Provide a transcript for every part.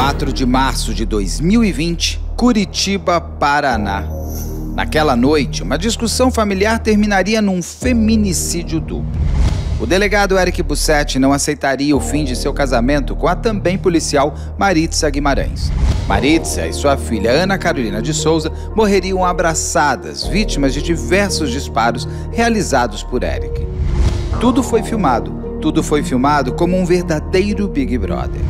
4 de março de 2020, Curitiba, Paraná. Naquela noite, uma discussão familiar terminaria num feminicídio duplo. O delegado Eric Bussetti não aceitaria o fim de seu casamento com a também policial Maritza Guimarães. Maritza e sua filha Ana Carolina de Souza morreriam abraçadas, vítimas de diversos disparos realizados por Eric. Tudo foi filmado como um verdadeiro Big Brother.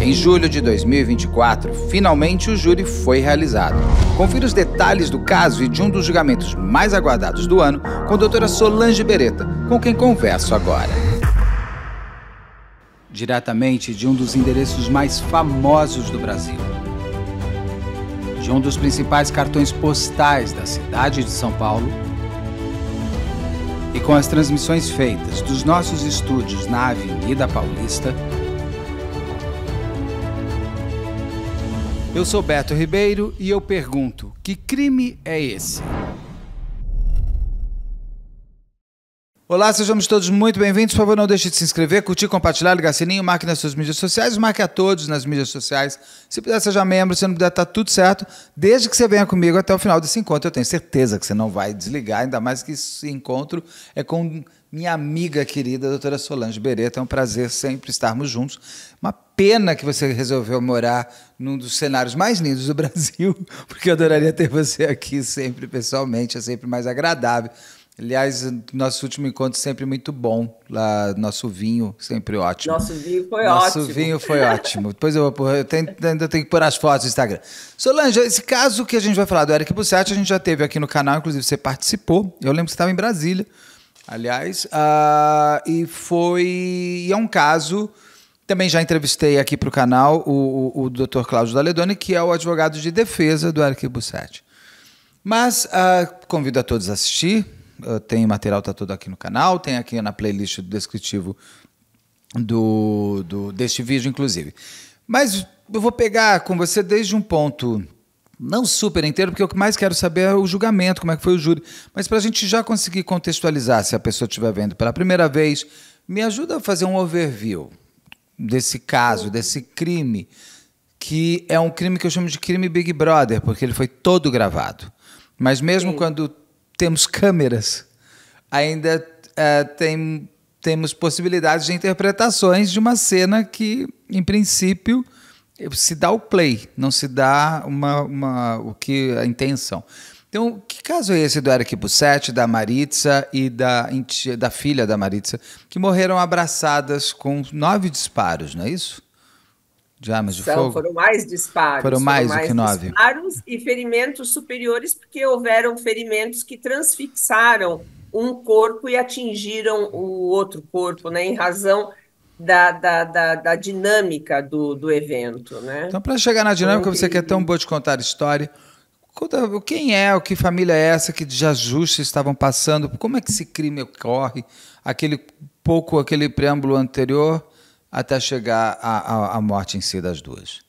Em julho de 2024, finalmente o júri foi realizado. Confira os detalhes do caso e de um dos julgamentos mais aguardados do ano com a doutora Solange Beretta, com quem converso agora. Diretamente de um dos endereços mais famosos do Brasil. De um dos principais cartões postais da cidade de São Paulo. E com as transmissões feitas dos nossos estúdios na Avenida Paulista, eu sou Beto Ribeiro e eu pergunto, que crime é esse? Olá, sejamos todos muito bem-vindos. Por favor, não deixe de se inscrever, curtir, compartilhar, ligar sininho, marque nas suas mídias sociais, marque a todos nas mídias sociais. Se puder, seja membro, se não puder, tá tudo certo. Desde que você venha comigo até o final desse encontro, eu tenho certeza que você não vai desligar, ainda mais que esse encontro é com minha amiga querida, a doutora Solange Beretta. É um prazer sempre estarmos juntos. Uma pena que você resolveu morar num dos cenários mais lindos do Brasil, porque eu adoraria ter você aqui sempre, pessoalmente, é sempre mais agradável. Aliás, nosso último encontro sempre muito bom. Lá, nosso vinho sempre ótimo. Nosso vinho foi ótimo. Nosso vinho foi ótimo. Depois ainda tenho que pôr as fotos no Instagram. Solange, esse caso que a gente vai falar do Eric Bussetti, a gente já teve aqui no canal, inclusive você participou. Eu lembro que você estava em Brasília, aliás. E é um caso... Também já entrevistei aqui para o canal o Dr. Cláudio Daledoni, que é o advogado de defesa do Eric Bussetti. Mas convido a todos a assistir. Tem material, está todo aqui no canal, tem aqui na playlist do descritivo deste vídeo, inclusive. Mas eu vou pegar com você desde um ponto, não super inteiro, porque o que mais quero saber é o julgamento, como é que foi o júri. Mas para a gente já conseguir contextualizar, se a pessoa estiver vendo pela primeira vez, me ajuda a fazer um overview desse caso, desse crime, que é um crime que eu chamo de crime Big Brother, porque ele foi todo gravado. Mas mesmo quando temos câmeras, ainda temos possibilidades de interpretações de uma cena que, em princípio, se dá o play, não se dá a intenção. Então, que caso é esse do Eric Bussetti, da Maritza e da filha da Maritza, que morreram abraçadas com 9 disparos, não é isso? De armas de fogo? Foram mais disparos. Foram mais do que 9. Disparos e ferimentos superiores, porque houveram ferimentos que transfixaram um corpo e atingiram o outro corpo, né, em razão da dinâmica do evento. Né? Então, para chegar na dinâmica, você que é tão boa de contar a história, conta quem é, que família é essa, que de ajustes estavam passando, como é que esse crime ocorre, aquele preâmbulo anterior, até chegar à morte em si das duas.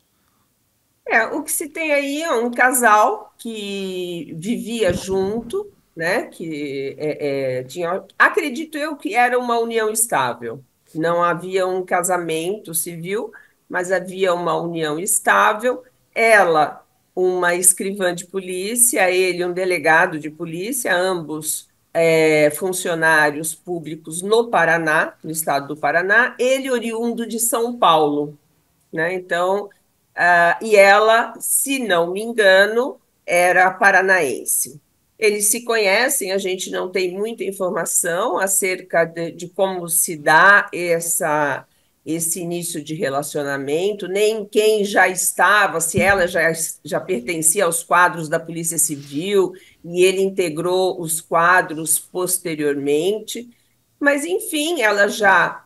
O que se tem aí é um casal que vivia junto, né? Que tinha, acredito eu que era uma união estável. Não havia um casamento civil, mas havia uma união estável. Ela, uma escrivã de polícia, ele, um delegado de polícia, ambos funcionários públicos no Paraná, no estado do Paraná, ele oriundo de São Paulo, né? Então, e ela, se não me engano, era paranaense. Eles se conhecem, a gente não tem muita informação acerca de como se dá esse início de relacionamento, nem quem já estava, se ela já pertencia aos quadros da Polícia Civil e ele integrou os quadros posteriormente. Mas, enfim, ela já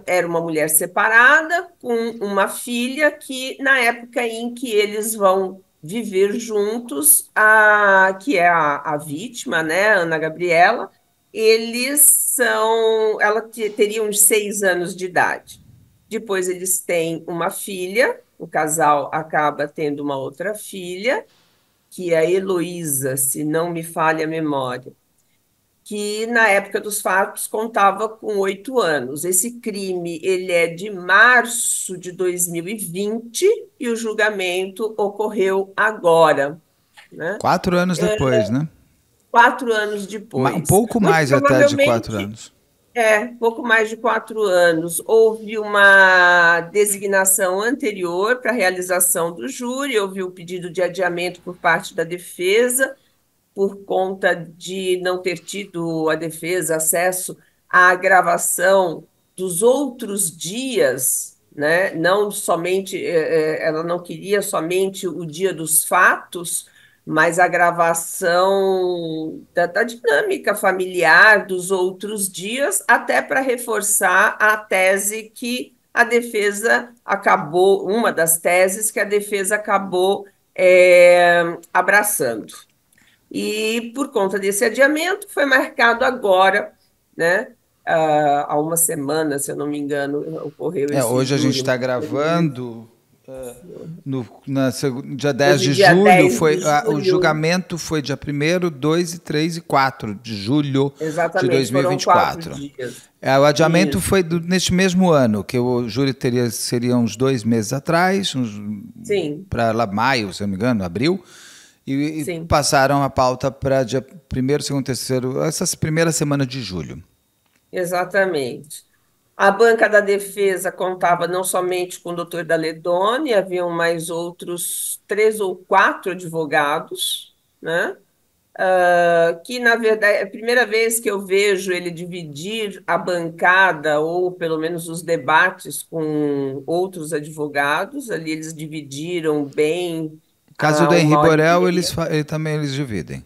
era uma mulher separada, com uma filha que, na época em que eles vão viver juntos, que é a vítima, né, Ana Gabriela, ela teria uns 6 anos de idade. Depois eles têm uma filha, o casal acaba tendo uma outra filha, que é a Heloísa, se não me falha a memória. que na época dos fatos contava com 8 anos. Esse crime ele é de março de 2020 e o julgamento ocorreu agora, né? 4 anos depois, né? 4 anos Um depois. pouco Muito mais até de quatro provavelmente, anos. pouco mais de 4 anos. Houve uma designação anterior para a realização do júri, houve o pedido de adiamento por parte da defesa, por conta de não ter tido a defesa acesso à gravação dos outros dias, né? Não somente, ela não queria somente o dia dos fatos, mas a gravação da dinâmica familiar dos outros dias, até para reforçar a tese que a defesa acabou, uma das teses que a defesa acabou abraçando. E por conta desse adiamento, foi marcado agora, né? Há uma semana, se eu não me engano, ocorreu esse Hoje a gente júri. está gravando. Dia 10 Hoje, de dia julho, 10 de o julho, julgamento foi dia 1º, 2 e 3 e 4 de julho de exatamente, foram 4 2024. dias. O adiamento Isso, foi neste mesmo ano, que o júri seria uns 2 meses atrás, sim, para lá maio, se eu não me engano, abril, e sim. passaram a pauta para dia 1º, 2º, 3º, essa primeira semana de julho. Exatamente. A banca da defesa contava não somente com o doutor Daledoni, haviam mais outros 3 ou 4 advogados, né? Que, na verdade, é a primeira vez que eu vejo ele dividir a bancada, ou pelo menos os debates, com outros advogados. Ali eles dividiram bem No caso do a Henri uma hora e Borel, meia. também eles dividem.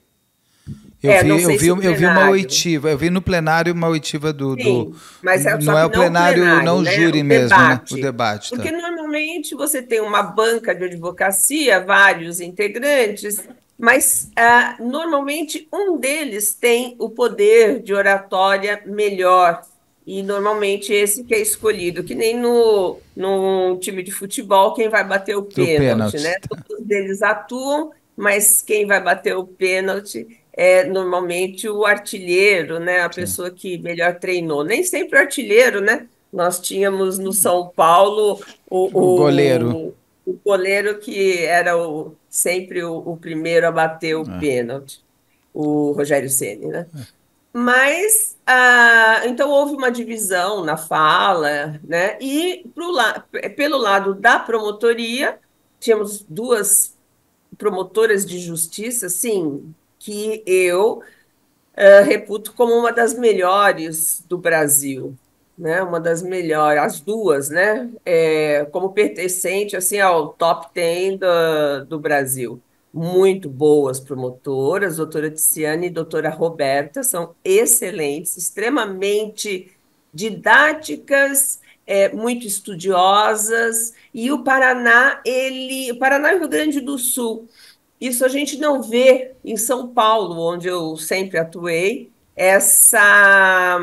Eu Não vi, eu sei vi, se o eu vi uma plenário. oitiva, eu vi no plenário uma oitiva Sim, mas só não é que o não o plenário, não plenário, o né? júri O mesmo, né? O debate. debate, Porque tá. normalmente você tem uma banca de advocacia, vários integrantes, mas normalmente um deles tem o poder de oratória melhor. E normalmente esse que é escolhido, que nem no time de futebol, quem vai bater o Do pênalti, pênalti. né? Tá. Todos eles atuam, mas quem vai bater o pênalti é normalmente o artilheiro, né? A Sim. pessoa que melhor treinou. Nem sempre o artilheiro, né? Nós tínhamos no São Paulo O goleiro. o goleiro que era sempre o primeiro a bater o É. pênalti, o Rogério Ceni, né? Mas, então houve uma divisão na fala, né? E pelo lado da promotoria, tínhamos duas promotoras de justiça, sim, que eu reputo como uma das melhores do Brasil, né? Uma das melhores, as duas, né? Como pertencente assim ao top 10 do Brasil. Muito boas promotoras, doutora Tiziane e doutora Roberta, são excelentes, extremamente didáticas, muito estudiosas, e o Paraná e o Rio Grande do Sul, isso a gente não vê em São Paulo, onde eu sempre atuei, essa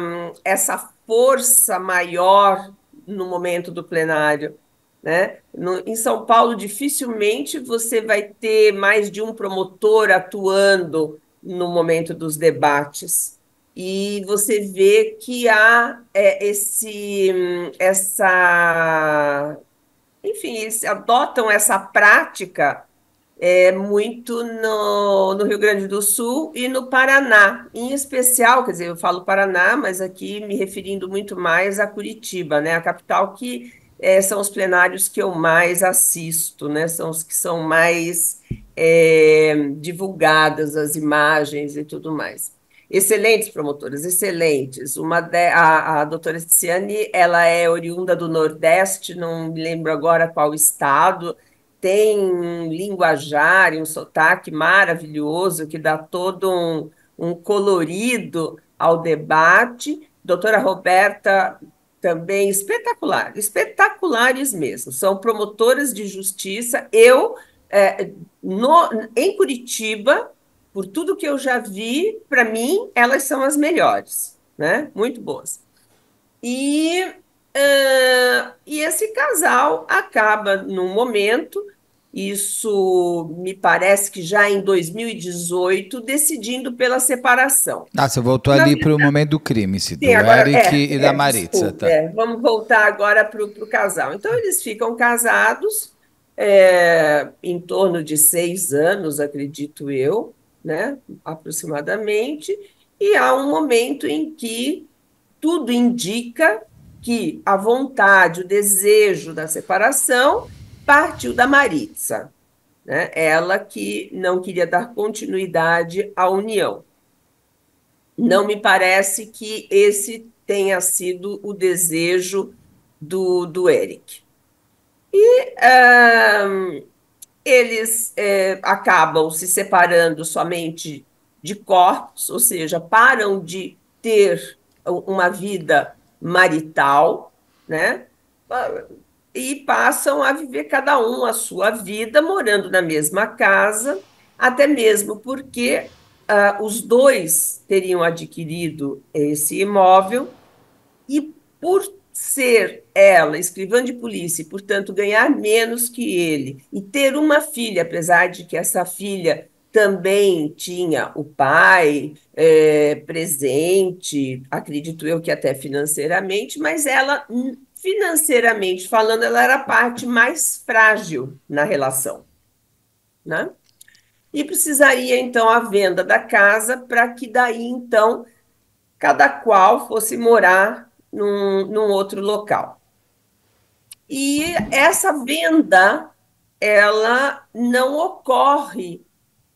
força maior no momento do plenário, né? Em São Paulo, dificilmente você vai ter mais de um promotor atuando no momento dos debates. E você vê que há enfim, eles adotam essa prática muito no Rio Grande do Sul e no Paraná, em especial, quer dizer, eu falo Paraná, mas aqui me referindo muito mais a Curitiba, né, a capital, que são os plenários que eu mais assisto, né, são os que são mais divulgadas, as imagens e tudo mais. Excelentes promotoras, excelentes. A doutora Tiziane, ela é oriunda do Nordeste, não me lembro agora qual estado, tem um linguajar e um sotaque maravilhoso que dá todo um colorido ao debate. Doutora Roberta, também espetacular, espetaculares mesmo. São promotoras de justiça. É, em Curitiba, por tudo que eu já vi, para mim, elas são as melhores, né? Muito boas. E esse casal acaba, num momento, Isso me parece que já em 2018, decidindo pela separação. Ah, você voltou Na ali para o momento do crime, Sim, do agora Eric e da Maritza, desculpe, tá? vamos voltar agora para o casal. Então, eles ficam casados em torno de 6 anos, acredito eu, né, aproximadamente, e há um momento em que tudo indica que a vontade, o desejo da separação partiu da Maritza, né? Ela que não queria dar continuidade à união. Não me parece que esse tenha sido o desejo do Eric. Ahn, Eles acabam se separando somente de corpos, ou seja, param de ter uma vida marital, né? E passam a viver cada um a sua vida, morando na mesma casa, até mesmo porque os dois teriam adquirido esse imóvel e por ser ela escrivã de polícia e, portanto, ganhar menos que ele e ter uma filha, apesar de que essa filha também tinha o pai presente, acredito eu que até financeiramente, mas ela, financeiramente falando, ela era a parte mais frágil na relação, né? E precisaria, então, a venda da casa para que daí, então, cada qual fosse morar num outro local. E essa venda, ela não ocorre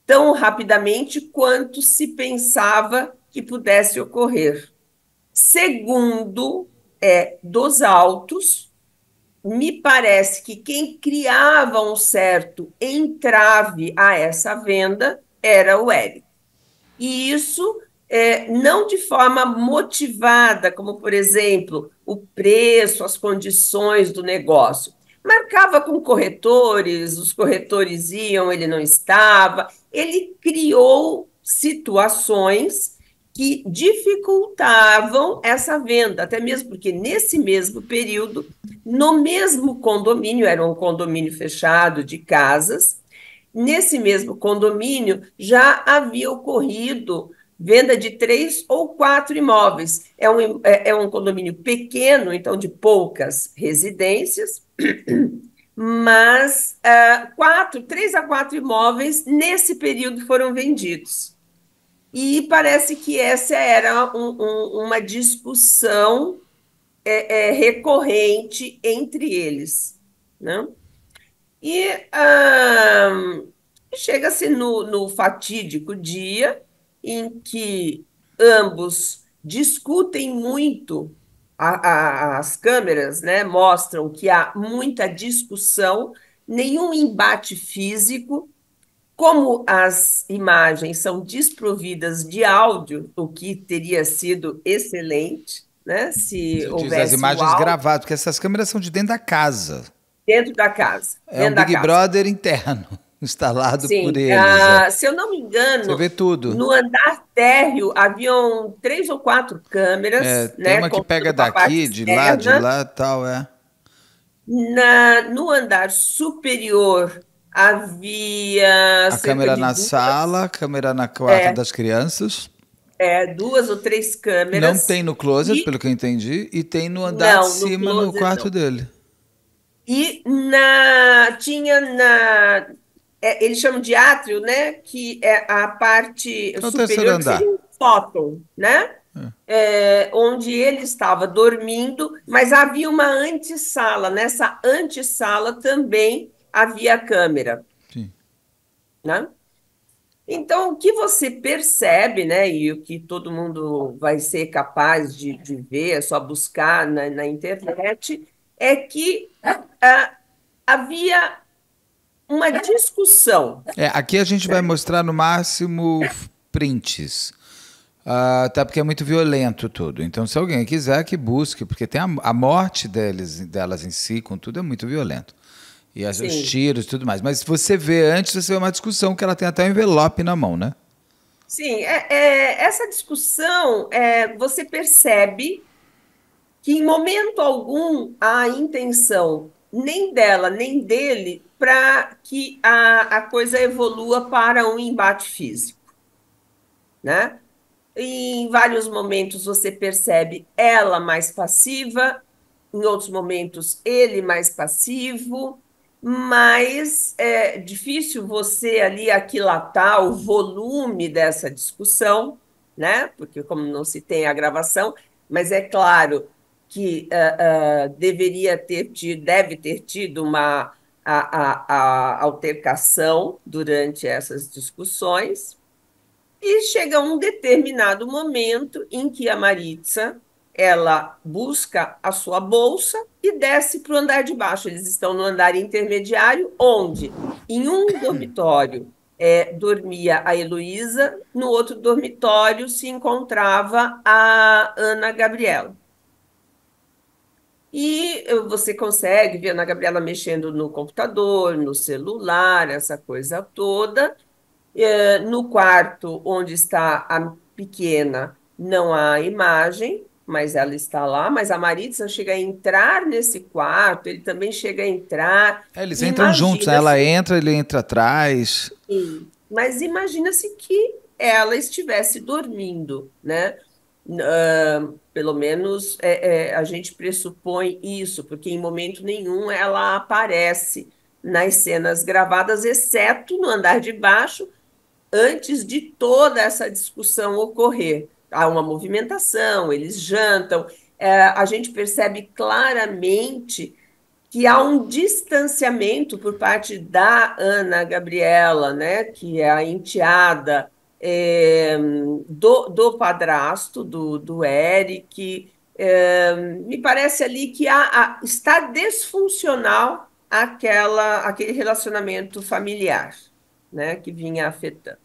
tão rapidamente quanto se pensava que pudesse ocorrer. Segundo dos autos, me parece que quem criava um certo entrave a essa venda era o Eric. E isso não de forma motivada, como, por exemplo, o preço, as condições do negócio. Marcava com corretores, os corretores iam, ele não estava. Ele criou situações que dificultavam essa venda, até mesmo porque nesse mesmo período, no mesmo condomínio, era um condomínio fechado de casas, nesse mesmo condomínio já havia ocorrido venda de 3 ou 4 imóveis. É um condomínio pequeno, então de poucas residências, mas 3 a 4 imóveis nesse período foram vendidos. E parece que essa era uma discussão recorrente entre eles, né? E chega-se no fatídico dia em que ambos discutem muito, as câmeras, né, mostram que há muita discussão, nenhum embate físico. Como as imagens são desprovidas de áudio, o que teria sido excelente, né, se Você diz as houvesse o imagens áudio gravadas, porque essas câmeras são de dentro da casa. dentro da casa, É um dentro da Big casa. Brother interno, instalado por Sim, eles. É. se eu não me Você engano, vê tudo. no andar térreo haviam 3 ou 4 câmeras, Tem né, uma que pega contando com a parte daqui, de externa. lá, tal, é. No andar superior havia A cerca câmera de na duas, sala, a câmera na quarto é, das crianças. 2 ou 3 Não tem câmeras no closet, e pelo que eu entendi, e tem no andar de não, no cima, no closet quarto não. dele. E tinha eles chamam de átrio, né? Que é a parte É o terceiro superior, que seria andar. um sótão, né? Onde ele estava dormindo, mas havia uma antessala. Nessa antessala também havia câmera, Sim. né? Então, o que você percebe, né, e o que todo mundo vai ser capaz de ver, é só buscar na internet, é que havia uma discussão. Aqui a gente vai Né? mostrar no máximo prints. Até porque é muito violento tudo. Então, se alguém quiser, que busque, porque tem a morte delas em si, com tudo, é muito violento. E os Sim, tiros e tudo mais. Mas se você vê antes, você vê uma discussão que ela tem até um envelope na mão, né? sim. Essa discussão, você percebe que em momento algum há a intenção nem dela, nem dele, para que a coisa evolua para um embate físico, né? E em vários momentos você percebe ela mais passiva, em outros momentos ele mais passivo, mas é difícil você ali aquilatar o volume dessa discussão, né? Porque como não se tem a gravação, mas é claro que deveria ter tido, deve ter tido uma a altercação durante essas discussões. E chega um determinado momento em que a Maritza ela busca a sua bolsa e desce para o andar de baixo. Eles estão no andar intermediário, onde em um dormitório dormia a Heloísa, no outro dormitório se encontrava a Ana Gabriela. E você consegue ver a Ana Gabriela mexendo no computador, no celular, essa coisa toda. No quarto onde está a pequena, não há imagem, mas ela está lá. Mas a Maritza chega a entrar nesse quarto, ele também chega a entrar. Eles entram juntos, né? Ela Imagina-se, entra, ele entra atrás. mas imagina-se que ela estivesse dormindo, né? Pelo menos a gente pressupõe isso, porque em momento nenhum ela aparece nas cenas gravadas, exceto no andar de baixo antes de toda essa discussão ocorrer. Há uma movimentação, eles jantam, a gente percebe claramente que há um distanciamento por parte da Ana Gabriela, né, que é a enteada do padrasto, do Eric. Me parece ali que está desfuncional aquele relacionamento familiar, né, que vinha afetando.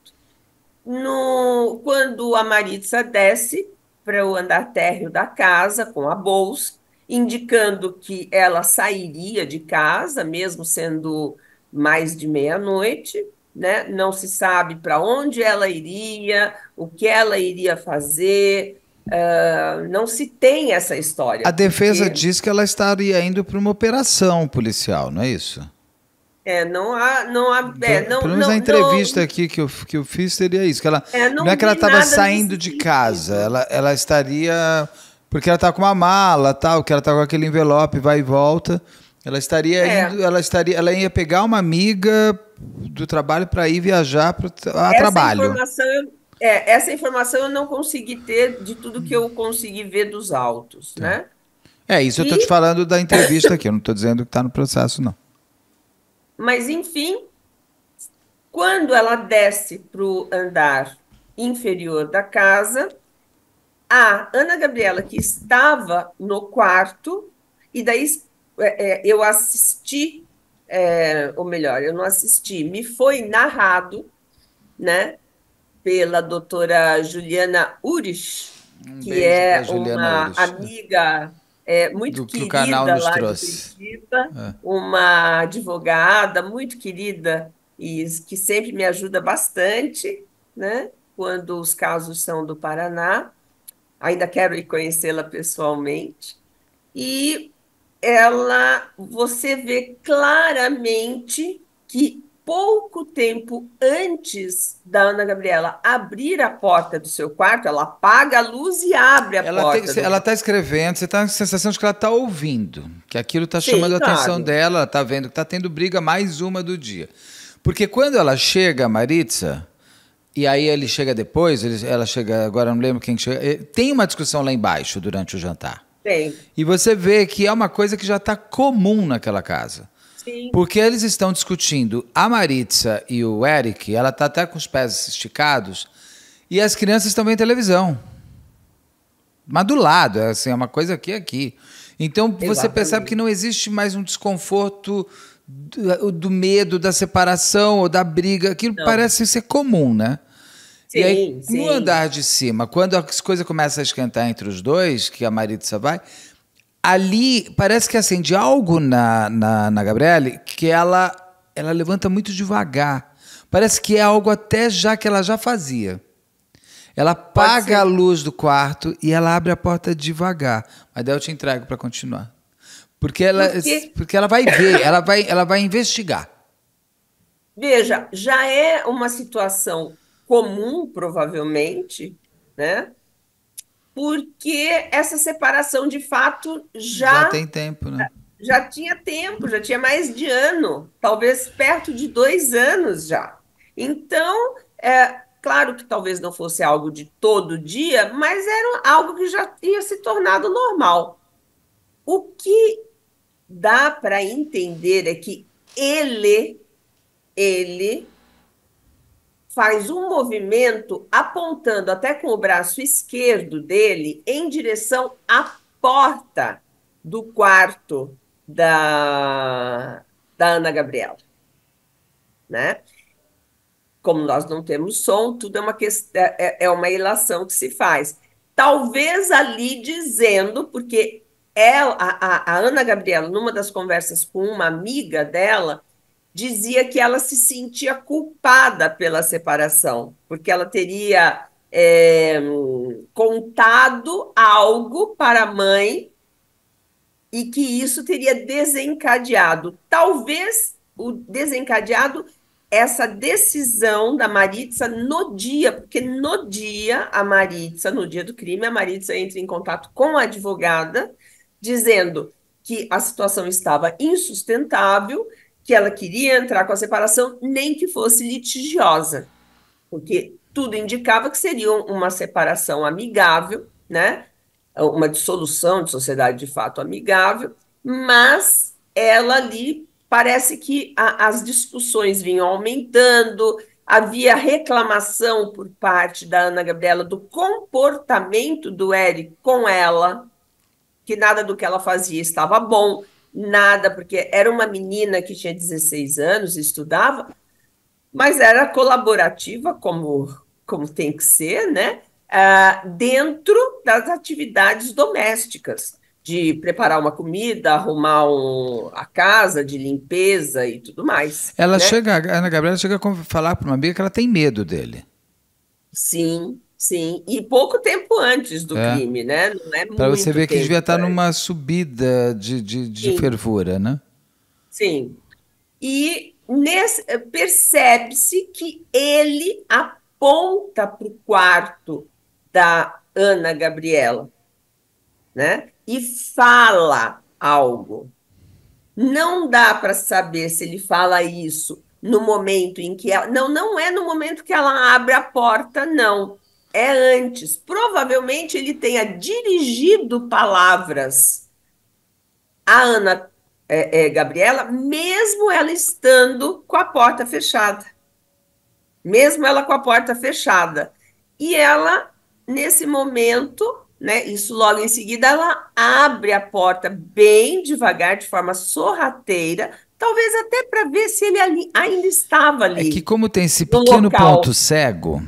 Quando a Maritza desce para o andar térreo da casa com a bolsa, indicando que ela sairia de casa, mesmo sendo mais de meia-noite, né? Não se sabe para onde ela iria, o que ela iria fazer, não se tem essa história, A defesa porque diz que ela estaria indo para uma operação policial, não é isso? não, Pelo menos a não, entrevista não, aqui que eu fiz seria isso, que ela não é não que ela vi estava nada saindo nesse de casa, sentido. ela estaria porque ela está com uma mala, tal, que ela está com aquele envelope, vai e volta. Ela estaria É, indo, ela ia pegar uma amiga do trabalho para ir viajar a essa trabalho. informação essa informação eu não consegui ter de tudo que eu consegui ver dos autos, Tá. né? É isso, eu estou te E, falando da entrevista aqui, eu não estou dizendo que está no processo, não. mas enfim, quando ela desce para o andar inferior da casa, a Ana Gabriela, que estava no quarto, e daí eu assisti, ou melhor, eu não assisti, me foi narrado, né, pela doutora Juliana Urich, Um que beijo para é Juliana uma Ures, amiga muito do que o canal querida nos lá de trouxe. Curitiba, É. uma advogada muito querida e que sempre me ajuda bastante, né? Quando os casos são do Paraná. Ainda quero ir conhecê-la pessoalmente. E você vê claramente que pouco tempo antes da Ana Gabriela abrir a porta do seu quarto, ela apaga a luz e abre a porta do Ela quarto. está escrevendo, você está com a sensação de que ela está ouvindo, que aquilo está chamando Sim, a atenção claro. dela, ela está vendo que está tendo briga mais uma do dia. Porque quando ela chega, a Maritza, e aí ele chega depois, ela chega, agora eu não lembro quem chega, tem uma discussão lá embaixo durante o jantar. Tem. E você vê que é uma coisa que já está comum naquela casa. Sim. Porque eles estão discutindo a Maritza e o Eric, ela está até com os pés esticados, e as crianças estão vendo televisão. Mas do lado, é assim, é uma coisa aqui. Então você percebe que Exatamente. não existe mais um desconforto do medo, da separação ou da briga. Aquilo Não. parece ser comum, né? E aí, Sim, no sim. andar de cima, quando as coisas começam a esquentar entre os dois, que a Maritza vai, ali parece que acende algo na Gabriele que ela levanta muito devagar. Parece que é algo até já que ela já fazia. Ela Pode apaga a ser. luz do quarto e ela abre a porta devagar. Mas daí eu te entrego para continuar. Porque ela, Porque, porque ela vai ver, ela vai investigar. veja, já é uma situação comum, provavelmente, né? Porque essa separação de fato Já tem tempo, né? já tinha tempo, já tinha mais de ano, talvez perto de 2 anos já. Então, claro que talvez não fosse algo de todo dia, mas era algo que já tinha se tornado normal. O que dá para entender é que ele faz um movimento apontando até com o braço esquerdo dele em direção à porta do quarto da Ana Gabriela, né? Como nós não temos som, tudo é uma questão, é uma ilação que se faz. Talvez ali dizendo, porque a Ana Gabriela, numa das conversas com uma amiga dela, dizia que ela se sentia culpada pela separação, porque ela teria contado algo para a mãe e que isso teria desencadeado, talvez o desencadeado essa decisão da Maritza no dia, porque no dia a Maritza, no dia do crime, a Maritza entra em contato com a advogada, dizendo que a situação estava insustentável, que ela queria entrar com a separação, nem que fosse litigiosa, porque tudo indicava que seria uma separação amigável, né? Uma dissolução de sociedade de fato amigável, mas ela ali parece que as discussões vinham aumentando, havia reclamação por parte da Ana Gabriela do comportamento do Eric com ela, que nada do que ela fazia estava bom, nada, porque era uma menina que tinha 16 anos e estudava, mas era colaborativa, como tem que ser, né? Dentro das atividades domésticas, de preparar uma comida, arrumar a casa, de limpeza e tudo mais, Ela né? chega, a Ana Gabriela chega a falar para uma amiga que ela tem medo dele. Sim, sim. E pouco tempo antes do É. crime, né? Não é Para você muito ver que devia tempo estar antes. numa subida de Sim, fervura, né? sim. E percebe-se que ele aponta para o quarto da Ana Gabriela, né? E fala algo. Não dá para saber se ele fala isso no momento em que ela. Não, não é no momento que ela abre a porta, não. É antes. Provavelmente ele tenha dirigido palavras à Ana Gabriela, mesmo ela estando com a porta fechada. Mesmo ela com a porta fechada. E ela, nesse momento, né, isso logo em seguida, ela abre a porta bem devagar, de forma sorrateira, talvez até para ver se ele ainda estava É que ali, como tem esse no pequeno ponto local. cego,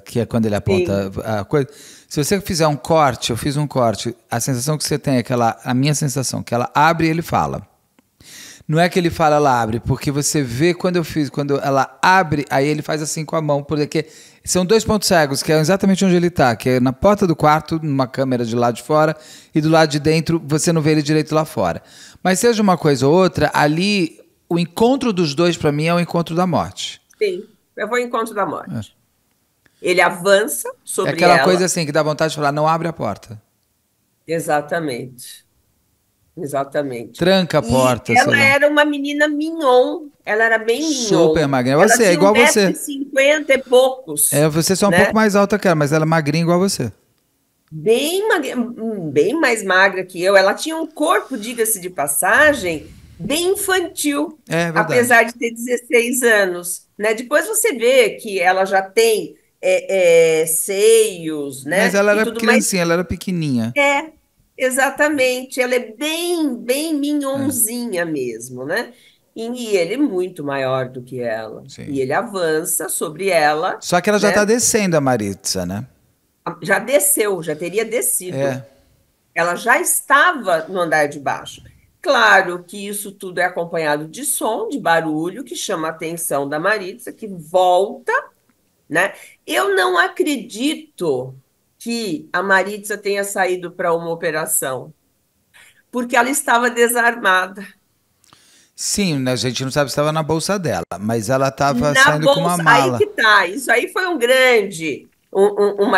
que é quando ele Sim, aponta a coisa, se você fizer um corte, eu fiz um corte, a sensação que você tem é que ela, a minha sensação, que ela abre e ele fala. Não é que ele fala, ela abre, porque você vê quando ela abre, aí ele faz assim com a mão, porque são dois pontos cegos, que é exatamente onde ele está, que é na porta do quarto, numa câmera de lado de fora, e do lado de dentro você não vê ele direito lá fora. Mas seja uma coisa ou outra, ali o encontro dos dois para mim é o encontro da morte. sim. Eu vou ao encontro da morte. Ele avança É sobre aquela coisa ela. assim que dá vontade de falar, não abre a porta. Exatamente. Exatamente. Tranca a E porta, sei ela lá. era uma menina mignon, ela era bem Super mignon. magrinha. Ela Você é tinha um igual metro você. e cinquenta e É, poucos, você só um pouco né? mais alta que ela, mas ela é magrinha igual você. Bem mais magra que eu. Ela tinha um corpo, diga-se de passagem, bem infantil, É verdade. apesar de ter 16 anos, né? Depois você vê que ela já tem seios, Mas né? ela E era tudo mais. criancinha, ela era pequenininha. É, exatamente. Ela é bem É, minhonzinha mesmo, né? E ele é muito maior do que ela. sim. E ele avança sobre ela, Só que ela já tá né? descendo a Maritza, né? Já desceu, já teria descido. É. Ela já estava no andar de baixo. Claro que isso tudo é acompanhado de som, de barulho, que chama a atenção da Maritza, que volta, né? Eu não acredito que a Maritza tenha saído para uma operação. porque ela estava desarmada. Sim, né, a gente não sabe se estava na bolsa dela, mas ela estava Na saindo com uma bolsa, aí mala. que tá. Isso aí foi uma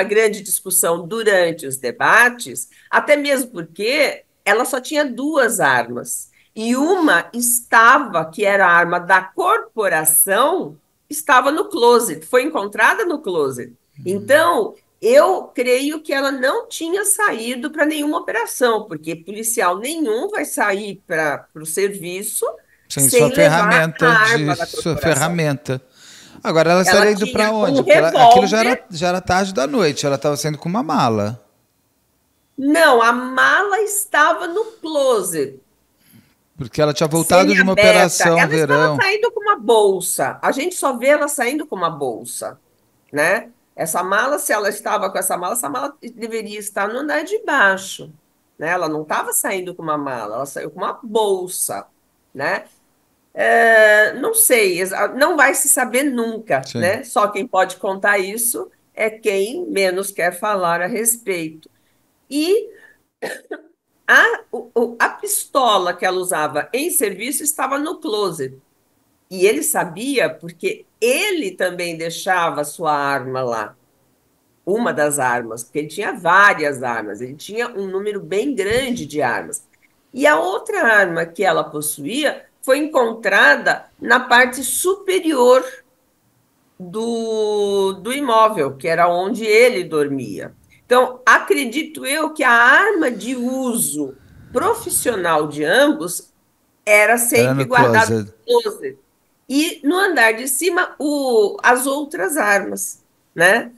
grande discussão durante os debates, até mesmo porque ela só tinha duas armas. E uma estava, que era a arma da corporação, estava no closet, foi encontrada no closet. Então, eu creio que ela não tinha saído para nenhuma operação, porque policial nenhum vai sair para o serviço Sem sua sem levar a ferramenta arma de da sua corporação. ferramenta. Agora ela Ela estaria indo para tinha um onde? Porque aquilo revólver. já era tarde da noite, ela estava saindo com uma mala. Não, a mala estava no closet, Porque ela tinha voltado de uma semi-aberta. operação Ela estava verão. saindo com uma bolsa. A gente só vê ela saindo com uma bolsa, né? Essa mala, se ela estava com essa mala deveria estar no andar de baixo, né? Ela não estava saindo com uma mala, ela saiu com uma bolsa, né? Não sei, não vai se saber nunca, Sim. né? Só quem pode contar isso é quem menos quer falar a respeito. E a pistola que ela usava em serviço estava no closet. E ele sabia porque ele também deixava sua arma lá, uma das armas, porque ele tinha várias armas, ele tinha um número bem grande de armas. E a outra arma que ela possuía foi encontrada na parte superior do imóvel, que era onde ele dormia. Então, acredito eu que a arma de uso profissional de ambos era Era sempre no guardada closet. no closet. E no andar de cima, as outras armas, né?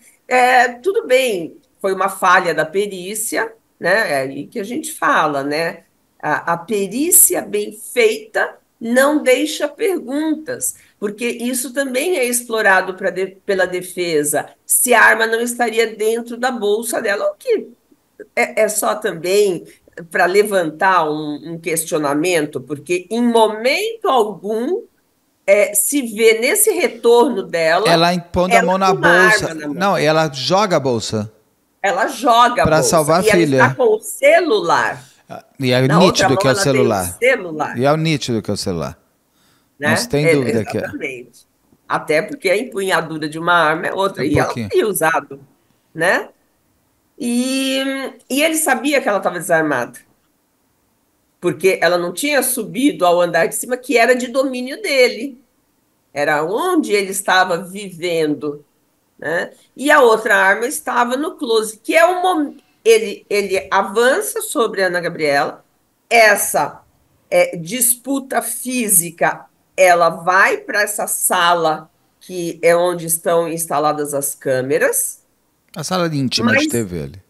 Tudo bem, foi uma falha da perícia, né? É aí que a gente fala, né? A perícia bem feita não deixa perguntas, porque isso também é explorado pela defesa. Se a arma não estaria dentro da bolsa dela, o que é só também para levantar um questionamento, porque em momento algum se vê nesse retorno dela, Ela pondo a ela mão na com uma bolsa. arma na mão. Não, ela joga a bolsa Ela joga a para bolsa salvar a e ela está filha. com o celular. E é Na outra nítido que mão é o ela tem o celular. celular, E é o nítido que é o celular. Não se né? tem dúvida que é. Exatamente. Até porque a empunhadura de uma arma é É outra, um e ela pouquinho. teria usado, né? E, e ele sabia que ela estava desarmada, porque ela não tinha subido ao andar de cima, que era de domínio dele, era onde ele estava vivendo, né? E a outra arma estava no closet, que é um ele avança sobre a Ana Gabriela, essa disputa física, ela vai para essa sala que é onde estão instaladas as câmeras, A sala íntima de mas TV ali.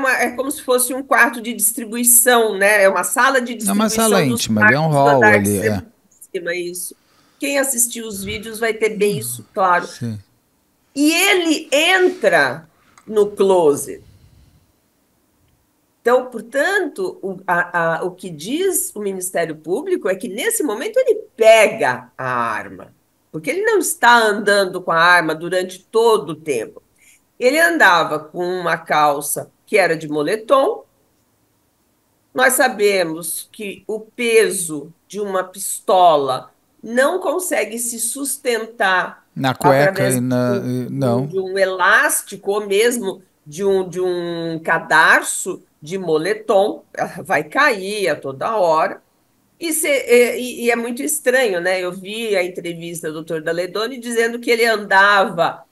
é como se fosse um quarto de distribuição, né? É uma sala de É uma sala distribuição dos íntima ali, é um quartos do hall andar de ali. É. cima, isso. Quem assistiu os vídeos vai ter bem isso claro. Sim. E ele entra no closet. Então, portanto, o que diz o Ministério Público é que nesse momento ele pega a arma, porque ele não está andando com a arma durante todo o tempo. Ele andava com uma calça que era de moletom. Nós sabemos que o peso de uma pistola não consegue se sustentar Na cueca através e na. Não. de um elástico ou mesmo de um cadarço de moletom. Ela vai cair a toda hora. E é muito estranho, né? Eu vi a entrevista do doutor Daledoni dizendo que ele andava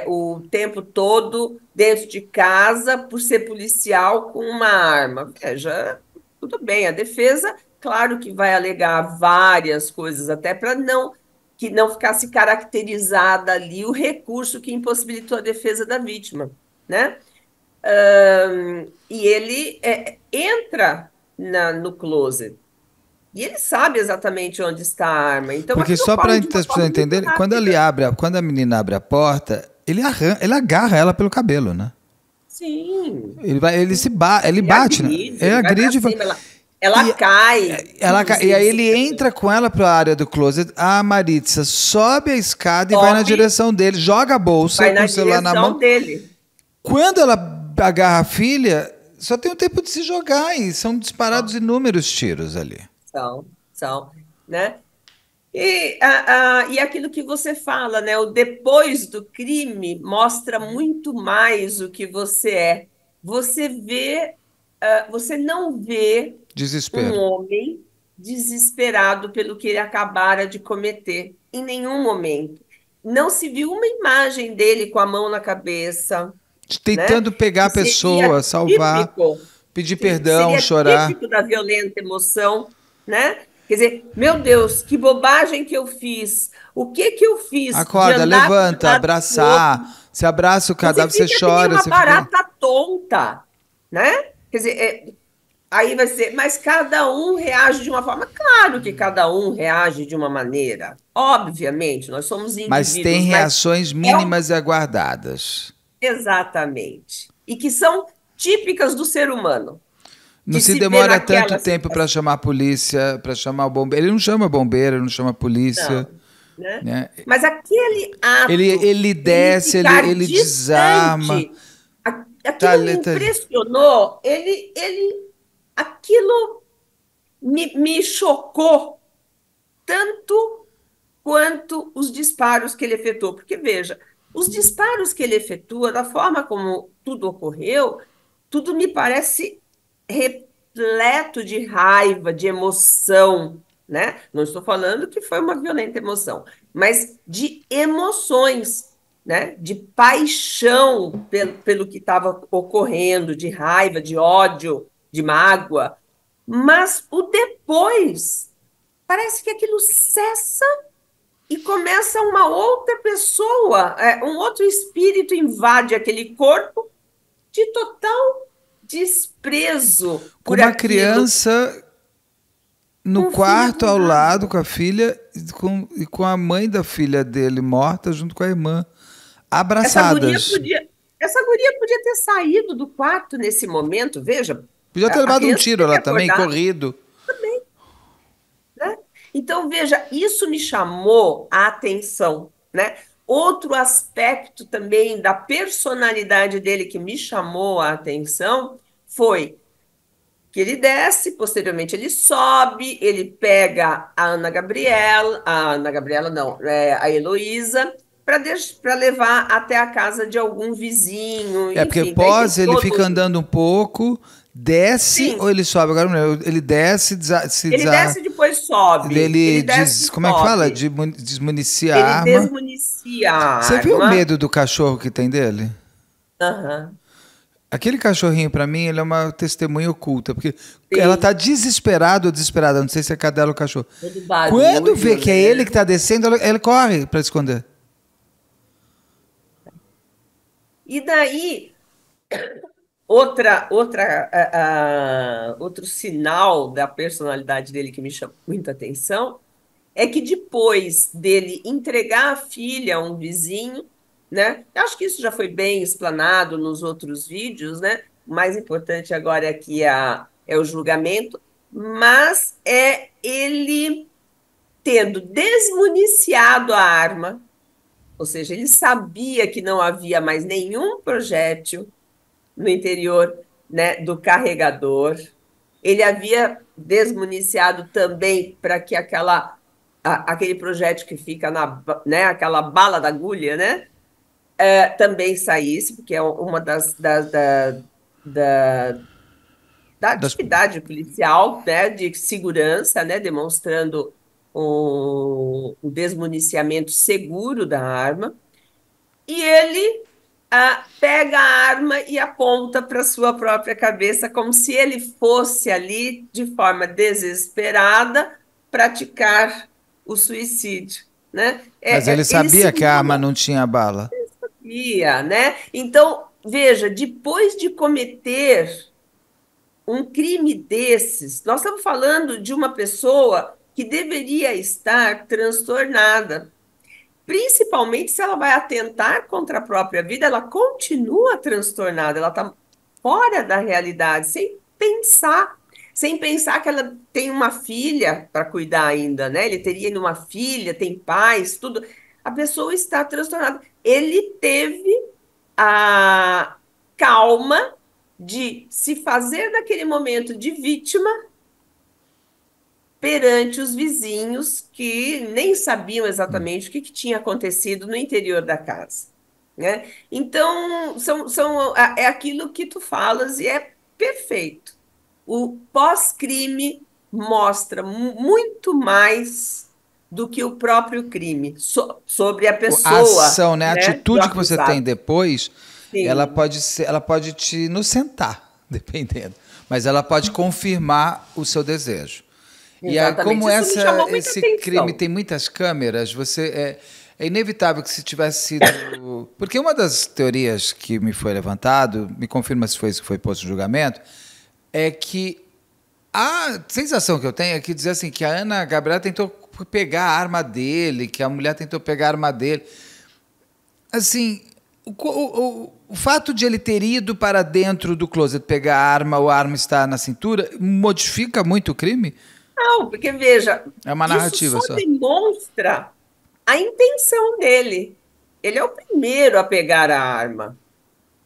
o tempo todo dentro de casa por ser policial com uma arma. Veja, tudo bem, a defesa, claro que vai alegar várias coisas, até para que não ficasse caracterizada ali o recurso que impossibilitou a defesa da vítima, né? E ele entra no closet. E ele sabe exatamente onde está a arma. Então Porque aquilo só para corre as de uma pessoas forma muito entenderem, rápida. quando a menina abre a porta, ele agarra ela pelo cabelo, né? Sim. Ele bate, né? Ele Ele vai para agride cima, ela e cai, e aí inclusive. ele entra com ela para a área do closet. A Maritza sobe a escada e vai na Sobe, direção dele, joga a bolsa vai com na o celular na mão. direção dele. Quando ela agarra a filha, só tem o tempo de se jogar e são disparados inúmeros tiros ali. São, né? E aquilo que você fala, né? O depois do crime mostra muito mais o que você é. Você vê, você não vê um Desespero. homem desesperado pelo que ele acabara de cometer, em nenhum momento. Não se viu uma imagem dele com a mão na cabeça, né? Tentando pegar Que a pessoa, seria salvar, típico, pedir que perdão, seria chorar. típico da violenta emoção, né? Quer dizer, meu Deus, que bobagem que eu fiz. O que que eu fiz de Acorda, andar para um levanta, lado para o outro? abraçar. Você abraça o Você cadáver, você fica que nem chora, uma você fica. barata tonta, né? Quer dizer, aí vai ser, mas cada um reage de uma forma. Claro que cada um reage de uma maneira. Obviamente, nós somos Mas tem indivíduos, mas reações é um... mínimas e aguardadas. Exatamente. E que são típicas do ser humano, Não que se se vê demora tanto naquela tempo para situação. chamar a polícia, para chamar o bombeiro. Ele não chama bombeiro, ele não chama a polícia, Não, né? né? Mas aquele Ele, ato, ele ele desce, ficar ele desarma. distante, Tá, aquilo me tá. impressionou, aquilo me chocou tanto quanto os disparos que ele efetuou. Porque, veja, os disparos que ele efetua, da forma como tudo ocorreu, tudo me parece repleto de raiva, de emoção, né? Não estou falando que foi uma violenta emoção, mas de emoções, né? De paixão pelo que estava ocorrendo, de raiva, de ódio, de mágoa. Mas o depois, parece que aquilo cessa e começa uma outra pessoa, um outro espírito invade aquele corpo de total desprezo Com por uma aquilo, criança no com filha quarto do ao lado nada. com a filha e com a mãe da filha dele morta junto com a irmã, Essa guria abraçadas. podia, essa guria podia ter saído do quarto nesse momento, veja, Podia ter a levado um criança tiro podia ter lá também, acordado, corrido. né? Então, veja, isso me chamou a atenção, né? Outro aspecto também da personalidade dele que me chamou a atenção foi que ele desce, posteriormente ele sobe, ele pega a Ana Gabriela não, a Heloísa, para levar até a casa de algum vizinho, É, porque enfim, daí tem pós ele fica todo. andando um pouco, desce ou Sim, ele sobe? Agora não lembro. Ele desce, ele desce e depois sobe, ele ele desce diz, e como é que fala? sobe, Desmunicia a ele arma. desmunicia a Você viu o arma. medo do cachorro que tem dele? Aham, Aquele cachorrinho, pra mim, ele é uma testemunha oculta, porque ela sim, tá desesperada ou desesperada, não sei se é cadela ou cachorro. todo Quando vê barulho, que é ele né? que tá descendo, ela corre pra esconder. E daí, outro sinal da personalidade dele que me chamou muita atenção é que depois dele entregar a filha a um vizinho, né? Eu acho que isso já foi bem explanado nos outros vídeos, né? O mais importante agora aqui é o julgamento, mas é ele tendo desmuniciado a arma, ou seja, ele sabia que não havia mais nenhum projétil no interior, né, do carregador. Ele havia desmuniciado também para que aquele projétil que fica né, aquela bala da agulha, né, também saísse, porque é uma da, da Das- atividade policial, né, de segurança, né, demonstrando o desmuniciamento seguro da arma. E ele pega a arma e aponta para sua própria cabeça, como se ele fosse ali, de forma desesperada, praticar o suicídio, né? Mas ele Ele sabia que a arma simula não tinha bala. ia, né? Então, veja, depois de cometer um crime desses, nós estamos falando de uma pessoa que deveria estar transtornada. Principalmente se ela vai atentar contra a própria vida, ela continua transtornada, ela está fora da realidade, sem pensar que ela tem uma filha para cuidar ainda, né? Ele teria ainda uma filha, tem pais, tudo. A pessoa está transtornada. Ele teve a calma de se fazer naquele momento de vítima perante os vizinhos que nem sabiam exatamente o que tinha acontecido no interior da casa, né? Então, é aquilo que tu falas e é perfeito. O pós-crime mostra muito mais do que o próprio crime sobre a A pessoa, ação, né? A né, do atitude que você tem acusado. depois, Sim, ela pode te inocentar, dependendo. Mas ela pode confirmar o seu desejo. E aí, exatamente. como Isso me chamou muita esse crime atenção. tem muitas câmeras, é inevitável que se tivesse sido. Porque uma das teorias que me foi levantado, me confirma se foi isso que foi posto no julgamento, é que a sensação que eu tenho é que dizer assim que a Ana Gabriela tentou pegar a arma dele, que a mulher tentou pegar a arma dele. Assim, o fato de ele ter ido para dentro do closet pegar a arma ou a arma está na cintura modifica muito o crime? Não, porque veja, É uma isso narrativa só só. demonstra a intenção dele. Ele é o primeiro a pegar a arma,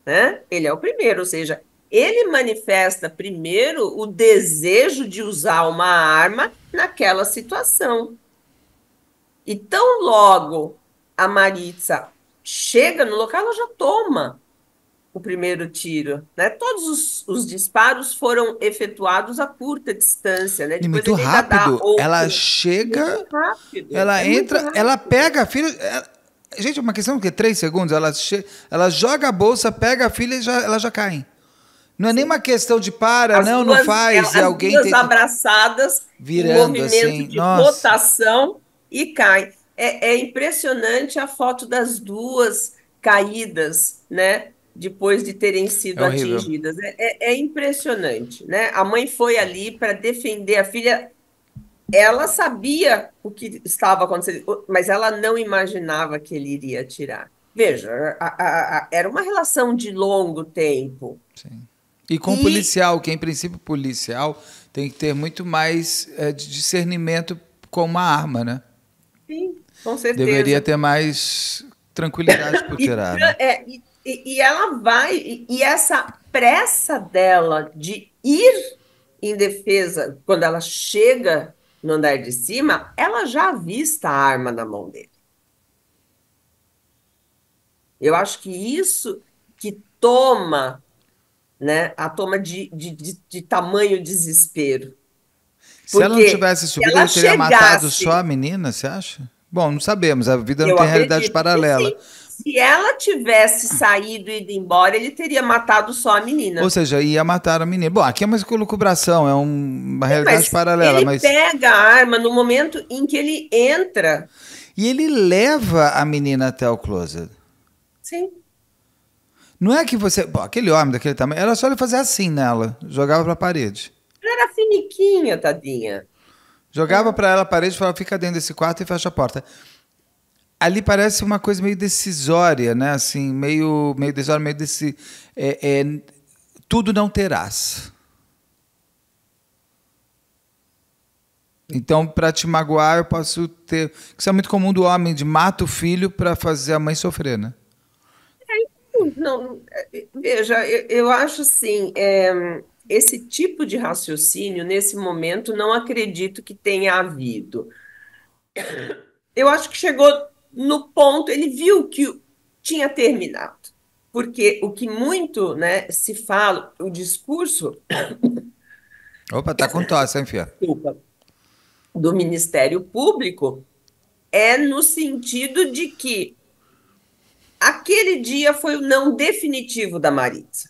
né? Ele é o primeiro, ou seja, ele manifesta primeiro o desejo de usar uma arma naquela situação. E tão logo a Maritza chega no local, ela já toma o primeiro tiro, né? Todos os disparos foram efetuados a curta distância, né? E Depois muito ele ainda dá rápido. Ela outro. chega, Muito rápido, ela é muito entra, ela rápido. pega a filha. Gente, é uma questão de 3 segundos. Ela joga a bolsa, pega a filha e ela já cai. Não é nem uma Sim. questão de para, não faz, e As alguém duas tenta. abraçadas em Virando movimento assim. de Nossa, rotação e caem. É impressionante a foto das duas caídas, né? Depois de terem é sido horrível. atingidas. É impressionante, né? A mãe foi ali para defender a filha. Ela sabia o que estava acontecendo, mas ela não imaginava que ele iria atirar. Veja, era uma relação de longo tempo. Sim. E com o E, policial, que em princípio policial tem que ter muito mais de discernimento com uma arma, né? sim, com Deveria certeza. ter mais tranquilidade por ter arma. E ela vai, e essa pressa dela de ir em defesa, quando ela chega no andar de cima, ela já avista a arma na mão dele. Eu acho que isso que toma, né, a toma de tamanho desespero. Se ela não Porque tivesse se subido, ela ele teria matado só a chegasse. menina, você acha? Bom, não sabemos, a vida não Eu tem realidade acredito que paralela. sim. Se ela tivesse saído e ido embora, ele teria matado só a Ou menina. seja, ia matar a menina. Bom, aqui é uma elucubração, uma Sim, realidade mas paralela, ele mas. pega a arma no momento em que ele entra. E ele leva a menina até o closet. Sim, Não é que você. Bom, aquele homem daquele tamanho, era só ele fazer assim nela, jogava para a parede. ela era finiquinha, tadinha. Jogava para ela a parede e falava: fica dentro desse quarto e fecha a porta. Ali parece uma coisa meio decisória, né? Assim, meio decisória, meio desse. Tudo não terás. Então, para te magoar, eu posso ter. Isso é muito comum do homem, de mata o filho para fazer a mãe sofrer, né? Não, veja, eu acho assim, esse tipo de raciocínio, nesse momento, não acredito que tenha havido. Eu acho que chegou no ponto, ele viu que tinha terminado. Porque o que muito, né, se fala, o discurso, Opa, tá com tosse, hein, filha? desculpa, do Ministério Público é no sentido de que aquele dia foi o não definitivo da Maritza.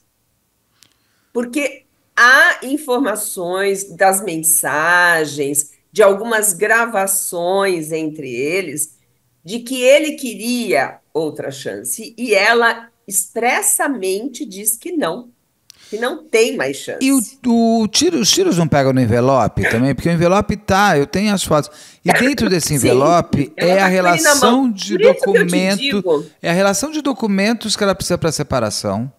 Porque há informações das mensagens, de algumas gravações entre eles, de que ele queria outra chance e ela expressamente diz que não tem mais E chance. os tiros não pegam no envelope também? Porque o envelope tá, eu tenho as fotos. E dentro desse Sim, envelope ela está com ele na mão. Por isso que eu te digo, é a relação de documentos que ela precisa para separação.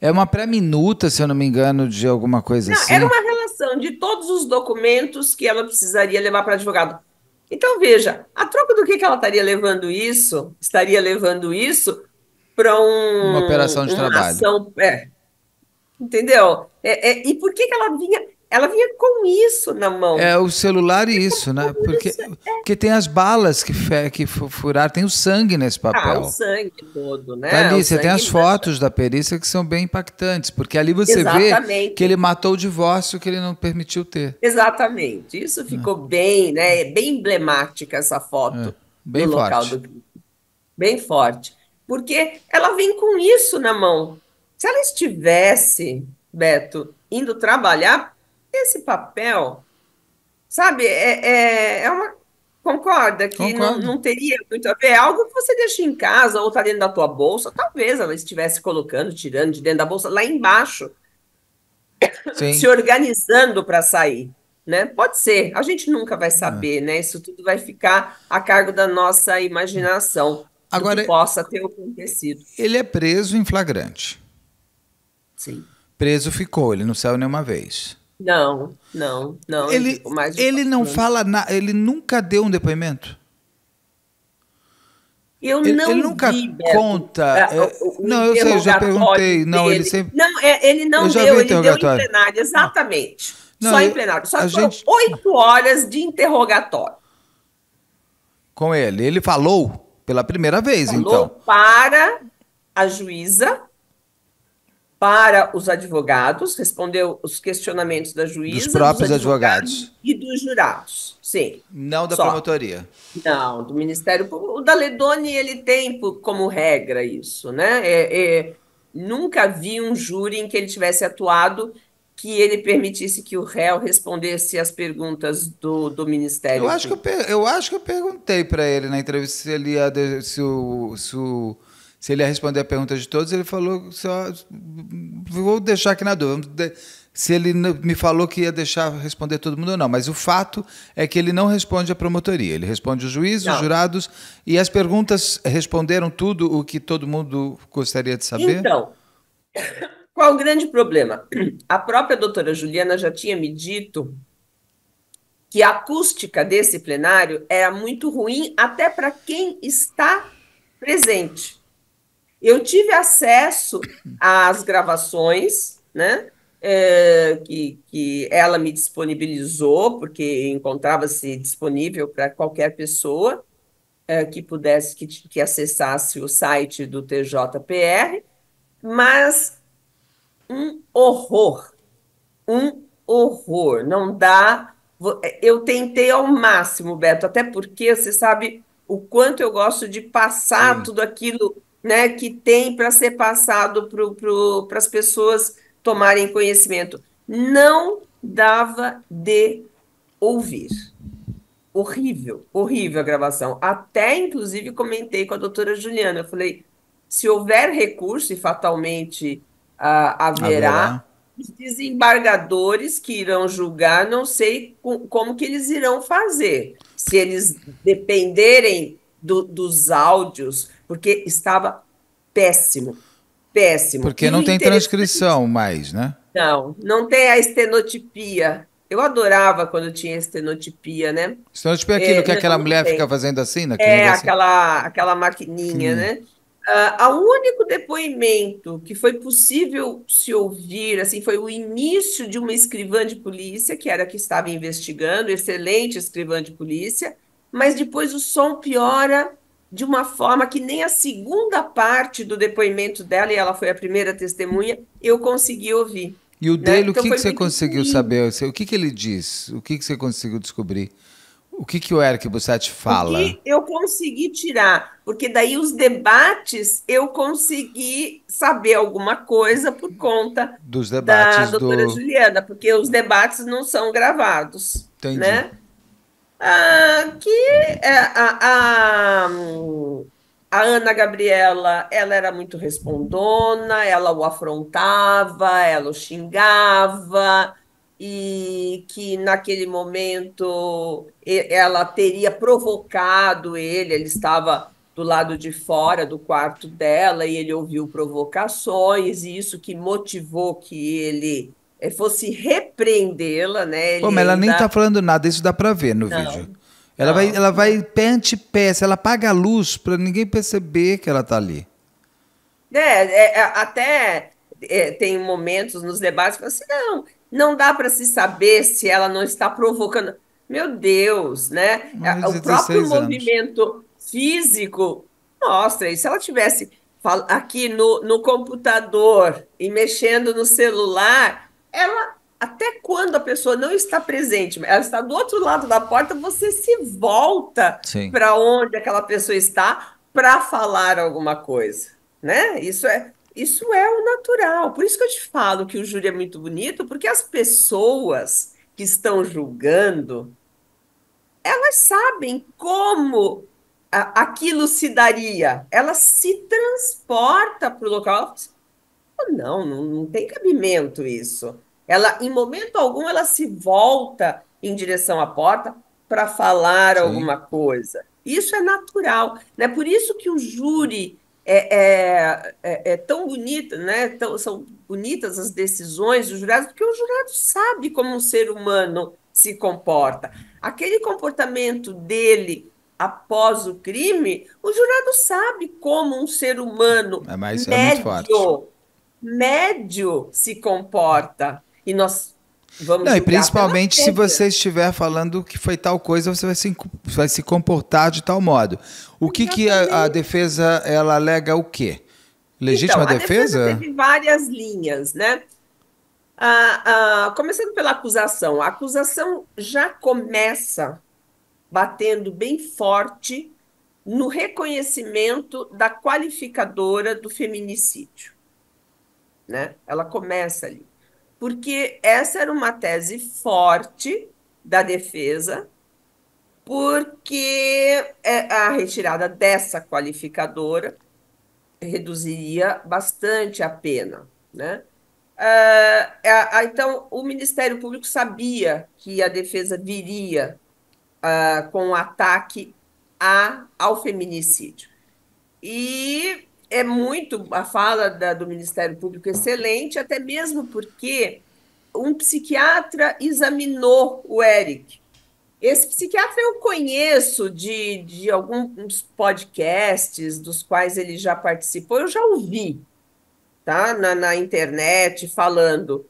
É uma pré-minuta, se eu não me engano, de alguma coisa não, era assim. uma relação de todos os documentos que ela precisaria levar para advogado. Então, veja, a troca do que ela estaria levando isso? Estaria levando isso para Uma operação de uma trabalho. ação. entendeu? E por que que ela vinha? Ela vinha com isso na É mão. o celular e isso, né? Com isso. Porque tem as balas que furaram, tem o sangue nesse Ah, o papel. sangue todo, Tá né? ali, O você tem as sangue mancha. fotos da perícia que são bem impactantes, porque ali você vê que ele Exatamente. matou o divórcio que ele não permitiu ter. Exatamente. Isso ficou bem, né? Bem emblemática essa É, foto do bem local forte. do crime. Bem forte. Porque ela vem com isso na mão. Se ela estivesse, Beto, indo trabalhar, esse papel, sabe, é uma. Concorda que não, Concordo. não teria muito a ver? É algo que você deixa em casa ou está dentro da tua bolsa. Talvez ela estivesse colocando, tirando de dentro da bolsa, lá embaixo, se Sim. organizando para sair, né? Pode ser, a gente nunca vai É. saber, né? Isso tudo vai ficar a cargo da nossa imaginação, do que Agora, possa ter acontecido. ele é preso em flagrante. Sim. Preso ficou, ele não saiu nenhuma vez. Não, não, não, ele Ele, ficou mais de ele não 4 anos. fala nada, ele nunca deu um depoimento. Eu Ele não nunca vi, Beto, conta. o Não, eu sei, eu já interrogatório perguntei. Não, ele dele. sempre. Não, ele Eu não já vi o deu, ele deu em interrogatório. plenário, exatamente. Não, Só em plenário. Só a que foram gente. 8 horas de interrogatório. Com ele. Ele falou pela primeira vez, então. Falou para a juíza, para os advogados, respondeu os questionamentos da Dos juíza, dos próprios advogados advogados. e dos jurados. Sim, Não da só. promotoria. Não, do Ministério Público. O da Ledone, ele tem como regra isso, né? Nunca vi um júri em que ele tivesse atuado que ele permitisse que o réu respondesse às perguntas do Ministério Público. Eu acho que eu perguntei para ele na entrevista se ele ia, se ele ia responder a pergunta de todos. Ele falou só. Vou deixar aqui na dúvida. Se ele me falou que ia deixar responder todo mundo ou não. Mas o fato é que ele não responde à promotoria. Ele responde os juízes, os Não. jurados. E as perguntas responderam tudo o que todo mundo gostaria de saber? Então, qual o grande problema? A própria doutora Juliana já tinha me dito que a acústica desse plenário era muito ruim até para quem está presente. Eu tive acesso às gravações, né? Que ela me disponibilizou, porque encontrava-se disponível para qualquer pessoa que pudesse, que acessasse o site do TJPR, mas um horror, um horror. Não dá. Eu tentei ao máximo, Beto, até porque você sabe o quanto eu gosto de passar Sim. tudo aquilo, né, que tem para ser passado para as pessoas tomarem conhecimento. Não dava de ouvir. Horrível, horrível a gravação. Até, inclusive, comentei com a doutora Juliana. Eu falei: se houver recurso, e fatalmente haverá, Haverá. os desembargadores que irão julgar, não sei como que eles irão fazer. Se eles dependerem dos áudios, porque estava péssimo, péssimo. Porque E o não tem interessante, transcrição mais, né? não tem a estenotipia. Eu adorava quando tinha estenotipia, né? Senão, tipo, é aquilo que aquela Não mulher fica tem. fazendo assim, naquele É negocinho. aquela maquininha, Pequenininho. né? O único depoimento que foi possível se ouvir, assim, foi o início de uma escrivã de polícia, que era a que estava investigando, excelente escrivã de polícia, mas depois o som piora de uma forma que nem a segunda parte do depoimento dela, e ela foi a primeira testemunha, eu consegui ouvir, E o né? dele, o Então que foi que você muito conseguiu ruim. saber? O que que ele diz? O que que você conseguiu descobrir? O que que o Eric Bussetti O fala que eu consegui tirar, porque daí os debates eu consegui saber alguma coisa por conta dos da debates doutora do... Juliana, porque os debates não são gravados, Entendi. né? Que é, a Ana Gabriela, ela era muito respondona, ela o afrontava, ela o xingava, e que naquele momento ela teria provocado ele estava do lado de fora do quarto dela e ele ouviu provocações, e isso que motivou que ele fosse repreendê-la, né? Pô, Ele mas ela nem tá ainda. falando nada, isso dá pra ver no vídeo. Não, não, Ela vai não. pé ante pé, se ela apaga a luz pra ninguém perceber que ela tá ali. Até tem momentos nos debates que falam assim, não dá para se saber se ela não está provocando. Meu Deus, né? Mas O próprio 16 anos. movimento físico mostra. E se ela tivesse aqui no computador e mexendo no celular, ela, até quando a pessoa não está presente, ela está do outro lado da porta, você se volta Sim. para onde aquela pessoa está para falar alguma coisa, né? Isso é o natural. Por isso que eu te falo que o júri é muito bonito, porque as pessoas que estão julgando, elas sabem como aquilo se daria. Ela se transporta para o local. Ela fala assim, não tem cabimento isso. Ela, em momento algum, ela se volta em direção à porta para falar Sim. alguma coisa. Isso é natural, né? Por isso que o júri é tão bonito, né? São bonitas as decisões dos jurados, porque o jurado sabe como um ser humano se comporta. Aquele comportamento dele após o crime, o jurado sabe como um ser humano Mas é muito forte. médio se comporta. E nós vamos Não, e julgar pela principalmente se média. você estiver falando que foi tal coisa, você vai se comportar de tal modo. O que que a Exatamente. defesa, ela alega o quê? Então, Legítima a defesa defesa? teve várias linhas, né? Começando pela acusação. A acusação já começa batendo bem forte no reconhecimento da qualificadora do feminicídio, né? Ela começa ali. Porque essa era uma tese forte da defesa, porque a retirada dessa qualificadora reduziria bastante a pena, né? Então, o Ministério Público sabia que a defesa viria com um ataque ao feminicídio. E é muito a fala do Ministério Público excelente, até mesmo porque um psiquiatra examinou o Eric. Esse psiquiatra eu conheço de alguns podcasts dos quais ele já participou, eu já ouvi, tá? Na internet falando.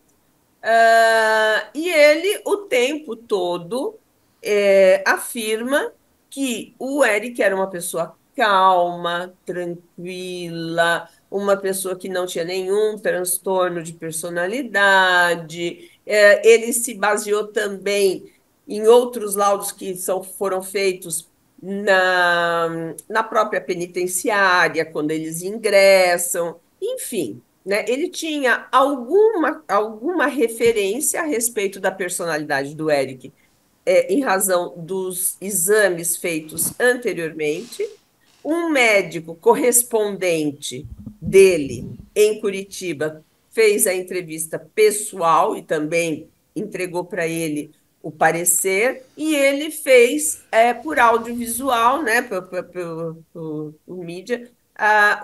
E ele, o tempo todo, afirma que o Eric era uma pessoa calma, tranquila, uma pessoa que não tinha nenhum transtorno de personalidade. Ele se baseou também em outros laudos que foram feitos na própria penitenciária, quando eles ingressam, enfim, né? Ele tinha alguma referência a respeito da personalidade do Eric, em razão dos exames feitos anteriormente. Um médico correspondente dele em Curitiba fez a entrevista pessoal e também entregou para ele o parecer, e ele fez, por audiovisual, né, por mídia,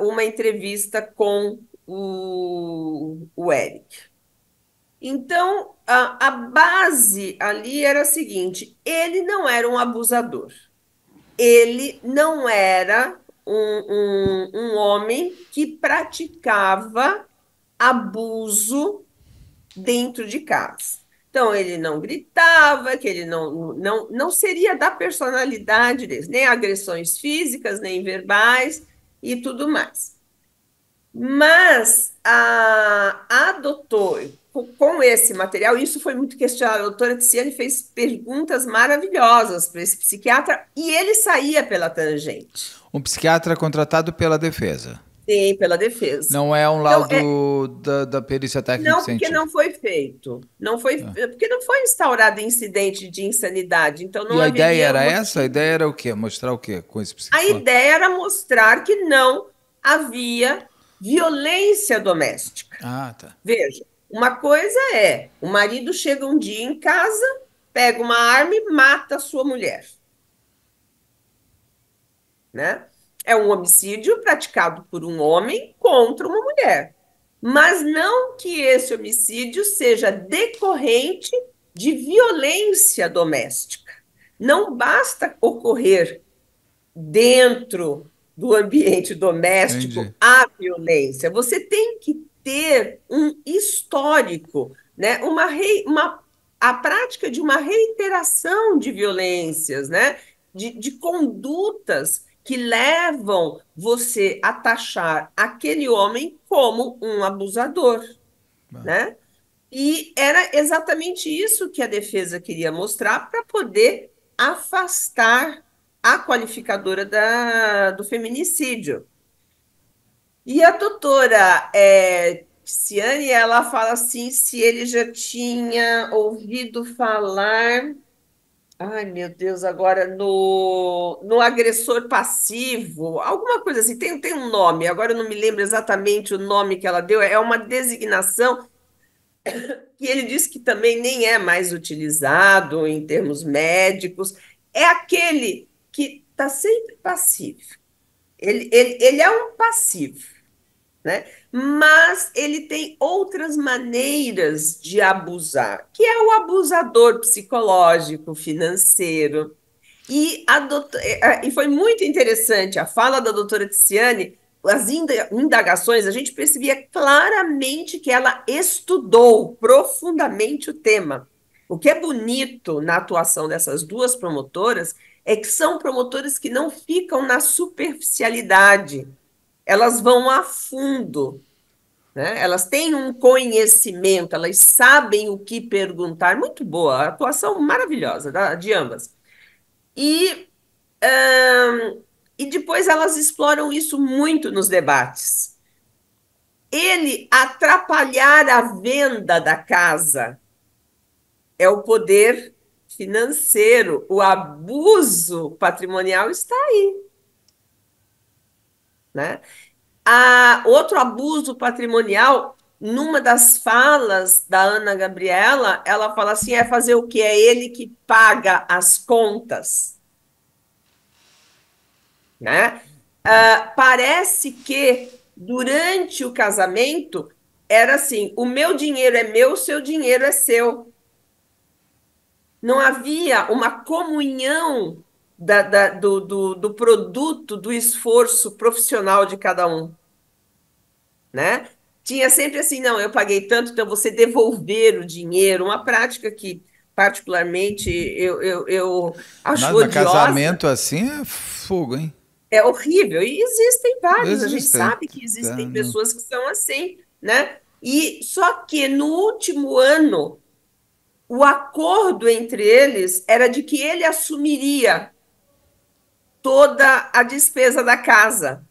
uma entrevista com o Eric. Então, a base ali era a seguinte: ele não era um abusador, ele não era um homem que praticava abuso dentro de casa. Então, ele não gritava, que ele não seria da personalidade dele, nem agressões físicas, nem verbais e tudo mais. Mas a doutora, com esse material, isso foi muito questionado. A doutora Tiziane fez perguntas maravilhosas para esse psiquiatra e ele saía pela tangente. Um psiquiatra contratado pela defesa. Sim, pela defesa. Não é um Então, laudo da perícia não, porque não técnico-científica. foi feito. Não foi, Ah. porque não foi instaurado incidente de insanidade, então E não a ideia haveria era essa? A ideia motivo. era o quê? Mostrar o quê com esse A psicólogo? ideia era mostrar que não havia violência doméstica. Ah, tá. Veja, uma coisa é, o marido chega um dia em casa, pega uma arma e mata a sua mulher, né? É um homicídio praticado por um homem contra uma mulher. Mas não que esse homicídio seja decorrente de violência doméstica. Não basta ocorrer dentro do ambiente Entendi. doméstico a violência. Você tem que ter um histórico, né? A prática de uma reiteração de violências, né? De condutas que levam você a taxar aquele homem como um abusador, né? E era exatamente isso que a defesa queria mostrar para poder afastar a qualificadora do feminicídio. E a doutora Tiziane, ela fala assim, se ele já tinha ouvido falar, ai meu Deus, agora no agressor passivo, alguma coisa assim, tem um nome, agora eu não me lembro exatamente o nome que ela deu, é uma designação que ele disse que também nem é mais utilizado em termos médicos, é aquele que está sempre passivo. Ele é um passivo, né? Mas ele tem outras maneiras de abusar, que é o abusador psicológico, financeiro. E foi muito interessante a fala da doutora Tiziane, as indagações, a gente percebia claramente que ela estudou profundamente o tema. O que é bonito na atuação dessas duas promotoras é que são promotoras que não ficam na superficialidade, elas vão a fundo, né? Elas têm um conhecimento, elas sabem o que perguntar. Muito boa, a atuação maravilhosa de ambas. E, ahn, e depois elas exploram isso muito nos debates. Ele atrapalhar a venda da casa é o poder financeiro, o abuso patrimonial está aí, né? Outro abuso patrimonial, numa das falas da Ana Gabriela, ela fala assim: é fazer o que? É ele que paga as contas, né? Parece que durante o casamento era assim: o meu dinheiro é meu, o seu dinheiro é seu. Não havia uma comunhão do produto, do esforço profissional de cada um, né? Tinha sempre assim, não, eu paguei tanto, então você devolver o dinheiro, uma prática que particularmente eu acho Nossa, odiosa, casamento assim é fogo, hein? é horrível, e existem vários, a gente Existem. sabe que Tá, existem pessoas que são assim, né? E só que no último ano, o acordo entre eles era de que ele assumiria toda a despesa da casa.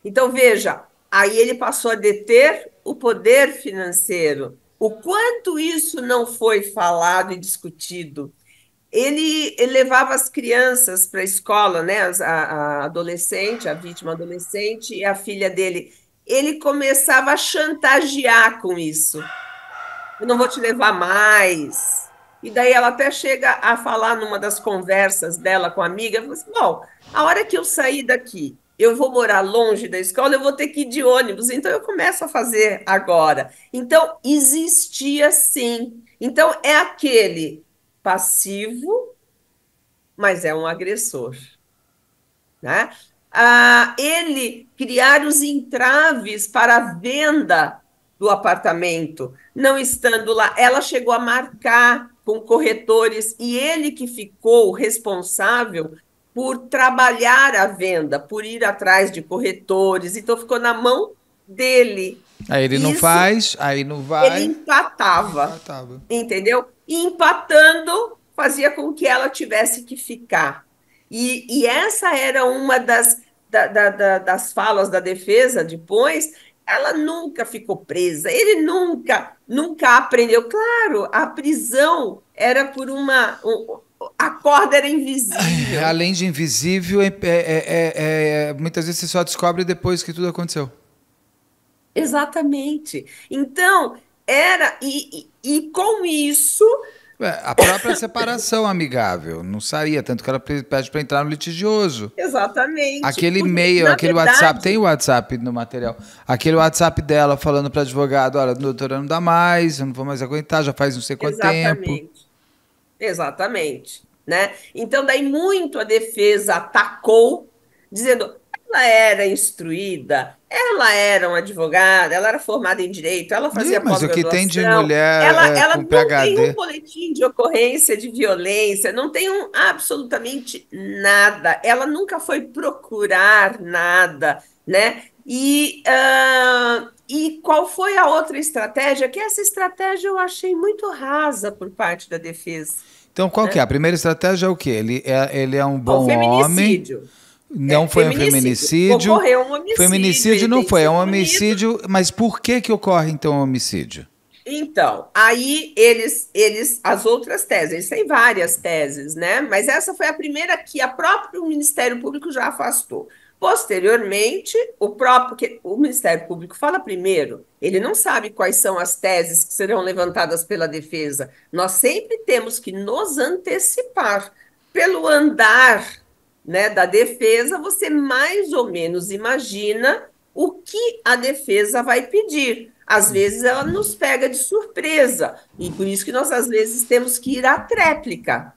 Então, veja, aí ele passou a deter o poder financeiro. O quanto isso não foi falado e discutido. Ele levava as crianças para a escola, né? A adolescente, a vítima adolescente e a filha dele. Ele começava a chantagear com isso. Eu não vou te levar mais. E daí ela até chega a falar numa das conversas dela com a amiga, falou assim, bom, a hora que eu sair daqui, eu vou morar longe da escola, eu vou ter que ir de ônibus, então eu começo a fazer agora. Então, existia sim. Então, é aquele passivo, mas é um agressor, né? Ele criar os entraves para a venda do apartamento, não estando lá. Ela chegou a marcar com corretores e ele que ficou responsável por trabalhar a venda, por ir atrás de corretores, então ficou na mão dele. Aí ele não Isso faz, aí não ele vai. empatava, Empatava. entendeu? E empatando fazia com que ela tivesse que ficar. E essa era uma das falas da defesa depois. Ela nunca ficou presa, ele nunca aprendeu. Claro, a prisão era por a corda era invisível. Além de invisível, muitas vezes você só descobre depois que tudo aconteceu. Exatamente. Então, e com isso. A própria separação amigável não saía, tanto que ela pede para entrar no litigioso. Exatamente, Aquele porque, e-mail, na aquele WhatsApp, tem verdade, o WhatsApp no material. Aquele WhatsApp dela falando para advogado: olha, doutora, não dá mais, eu não vou mais aguentar, já faz não sei quanto tempo. exatamente, exatamente, né? Então, daí muito a defesa atacou, dizendo, ela era instruída, ela era uma advogada, ela era formada em direito, ela Ih, fazia mas o que tem de pós-graduação, mulher ela com não tem um PhD? boletim de ocorrência de violência, não tem absolutamente nada. Ela nunca foi procurar nada, né? E qual foi a outra estratégia? Que essa estratégia eu achei muito rasa por parte da defesa, Então, qual que é? né? A primeira estratégia é o quê? Ele é um Bom, bom homem, feminicídio. não foi um Feminicídio. feminicídio. Ocorreu um homicídio, Feminicídio ele não tem que foi, é ser um punido. homicídio, mas por que que ocorre então um homicídio? Então, aí as outras teses, eles têm várias teses, né? Mas essa foi a primeira que a próprio Ministério Público já afastou. Posteriormente, porque o Ministério Público fala primeiro, ele não sabe quais são as teses que serão levantadas pela defesa. Nós sempre temos que nos antecipar. Pelo andar, né, da defesa, você mais ou menos imagina o que a defesa vai pedir. Às vezes ela nos pega de surpresa, e por isso que nós às vezes temos que ir à tréplica,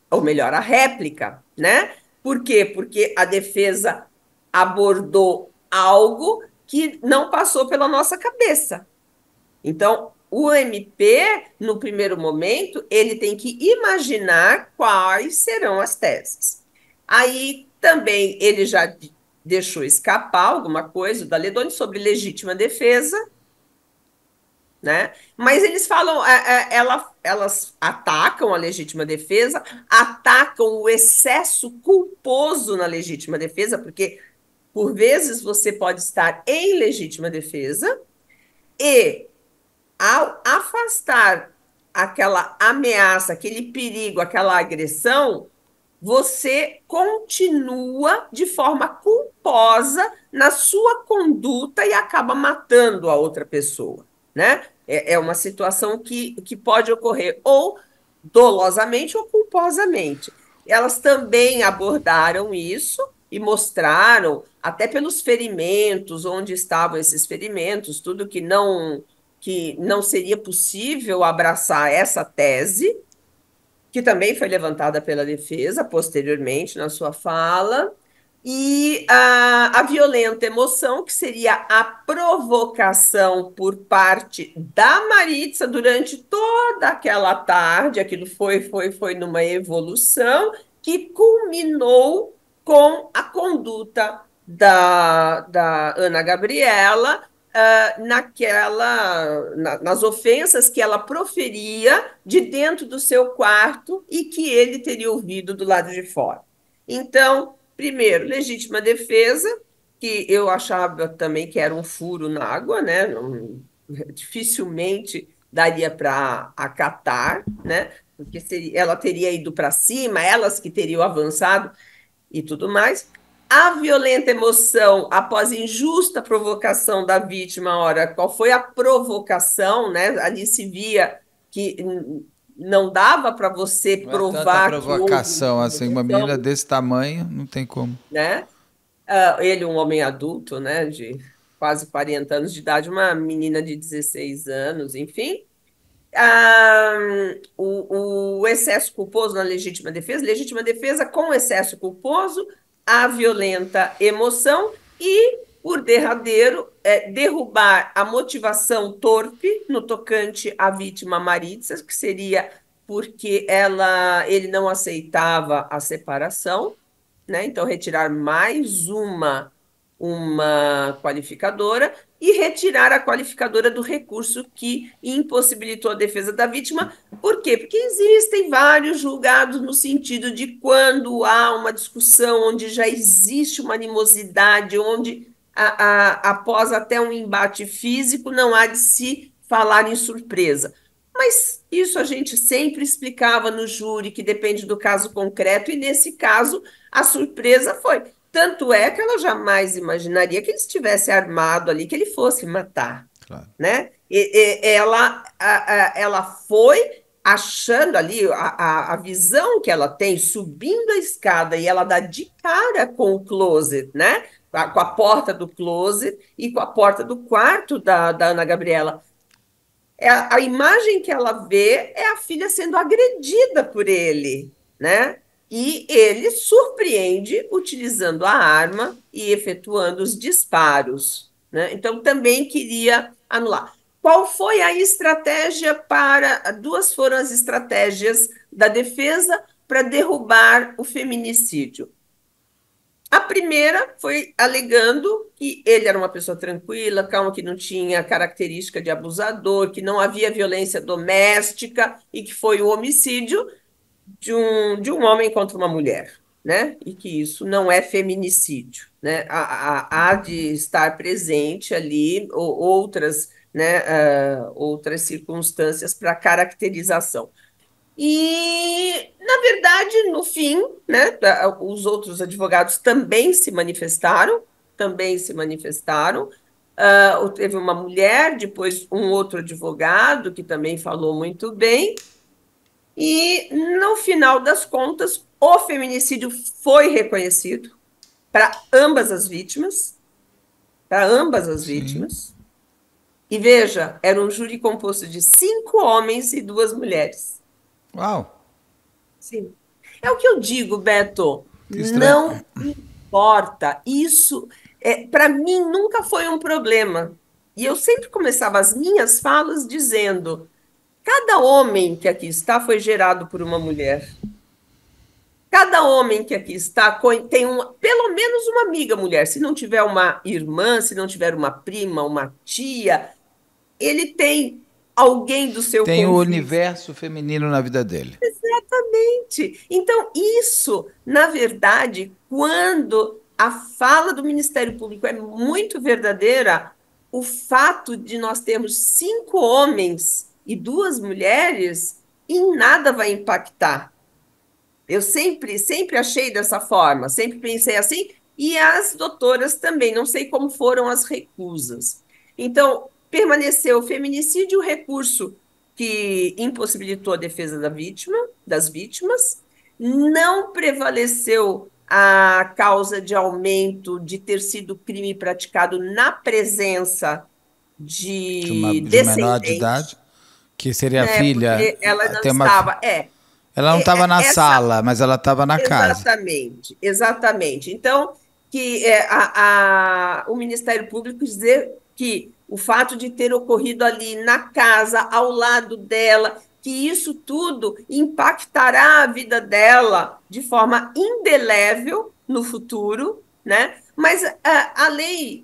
ou melhor, à réplica, né? Por quê? Porque a defesa abordou algo que não passou pela nossa cabeça. Então, o MP, no primeiro momento, ele tem que imaginar quais serão as teses. Aí também ele já deixou escapar alguma coisa da Ledoni sobre legítima defesa, né? Mas eles falam, elas atacam a legítima defesa, atacam o excesso culposo na legítima defesa, porque por vezes você pode estar em legítima defesa e ao afastar aquela ameaça, aquele perigo, aquela agressão, você continua de forma culposa na sua conduta e acaba matando a outra pessoa, né? É uma situação que pode ocorrer ou dolosamente ou culposamente. Elas também abordaram isso e mostraram, até pelos ferimentos, onde estavam esses ferimentos, tudo que não seria possível abraçar essa tese, que também foi levantada pela defesa posteriormente na sua fala, e a violenta emoção, que seria a provocação por parte da Maritza durante toda aquela tarde, aquilo foi numa evolução que culminou com a conduta da Ana Gabriela, nas ofensas que ela proferia de dentro do seu quarto e que ele teria ouvido do lado de fora. Então, primeiro, legítima defesa, que eu achava também que era um furo na água, né? Dificilmente daria para acatar, né? Porque ela teria ido para cima, elas que teriam avançado e tudo mais. A violenta emoção após injusta provocação da vítima, ora, qual foi a provocação, né? Ali se via que não dava para você Não é tanta provar que houve uma provocação assim, uma menina provocação, desse tamanho, não tem como. né? Ele, um homem adulto, né, de quase 40 anos de idade, uma menina de 16 anos, enfim. Ah, o excesso culposo na legítima defesa com excesso culposo, a violenta emoção e, por derradeiro, derrubar a motivação torpe no tocante à vítima Maritza, que seria porque ele não aceitava a separação, né? Então, retirar mais uma qualificadora e retirar a qualificadora do recurso que impossibilitou a defesa da vítima. Por quê? Porque existem vários julgados no sentido de quando há uma discussão onde já existe uma animosidade, onde após até um embate físico não há de se falar em surpresa. Mas isso a gente sempre explicava no júri, que depende do caso concreto, e nesse caso a surpresa foi. Tanto é que ela jamais imaginaria que ele estivesse armado ali, que ele fosse matar, Claro. né? Ela foi achando ali a visão que ela tem, subindo a escada, e ela dá de cara com o closet, né? Com a porta do closet e com a porta do quarto da Ana Gabriela. A imagem que ela vê é a filha sendo agredida por ele, né? E ele surpreende utilizando a arma e efetuando os disparos, né? Então, também queria anular. Qual foi a estratégia para. Duas foram as estratégias da defesa para derrubar o feminicídio. A primeira foi alegando que ele era uma pessoa tranquila, calma, que não tinha característica de abusador, que não havia violência doméstica e que foi o homicídio de um homem contra uma mulher, né? E que isso não é feminicídio, né? Há de estar presente ali outras, né, outras circunstâncias para caracterização. E, na verdade, no fim, né, os outros advogados também se manifestaram. Teve uma mulher, depois um outro advogado que também falou muito bem. E, no final das contas, o feminicídio foi reconhecido para ambas as vítimas, para ambas as Sim. vítimas. E veja, era um júri composto de 5 homens e 2 mulheres. Uau, Sim. É o que eu digo, Beto. que estranho. Não importa. Isso, para mim, nunca foi um problema. E eu sempre começava as minhas falas dizendo: cada homem que aqui está foi gerado por uma mulher. Cada homem que aqui está tem pelo menos uma amiga mulher. Se não tiver uma irmã, se não tiver uma prima, uma tia, ele tem alguém do seu Tem o convívio. universo feminino na vida dele. Exatamente. Então, isso, na verdade, quando a fala do Ministério Público é muito verdadeira, o fato de nós termos 5 homens e 2 mulheres em nada vai impactar. Eu sempre achei dessa forma, sempre pensei assim, e as doutoras também, não sei como foram as recusas. Então, permaneceu o feminicídio, o recurso que impossibilitou a defesa da vítima, das vítimas, não prevaleceu a causa de aumento de ter sido crime praticado na presença de De um menor de idade, descendente, que seria a né? filha. Porque ela não Tem uma, estava. ela não estava na Essa sala, mas ela estava na casa. Exatamente, exatamente. Então, que o Ministério Público dizer que o fato de ter ocorrido ali na casa, ao lado dela, que isso tudo impactará a vida dela de forma indelével no futuro, né? Mas a lei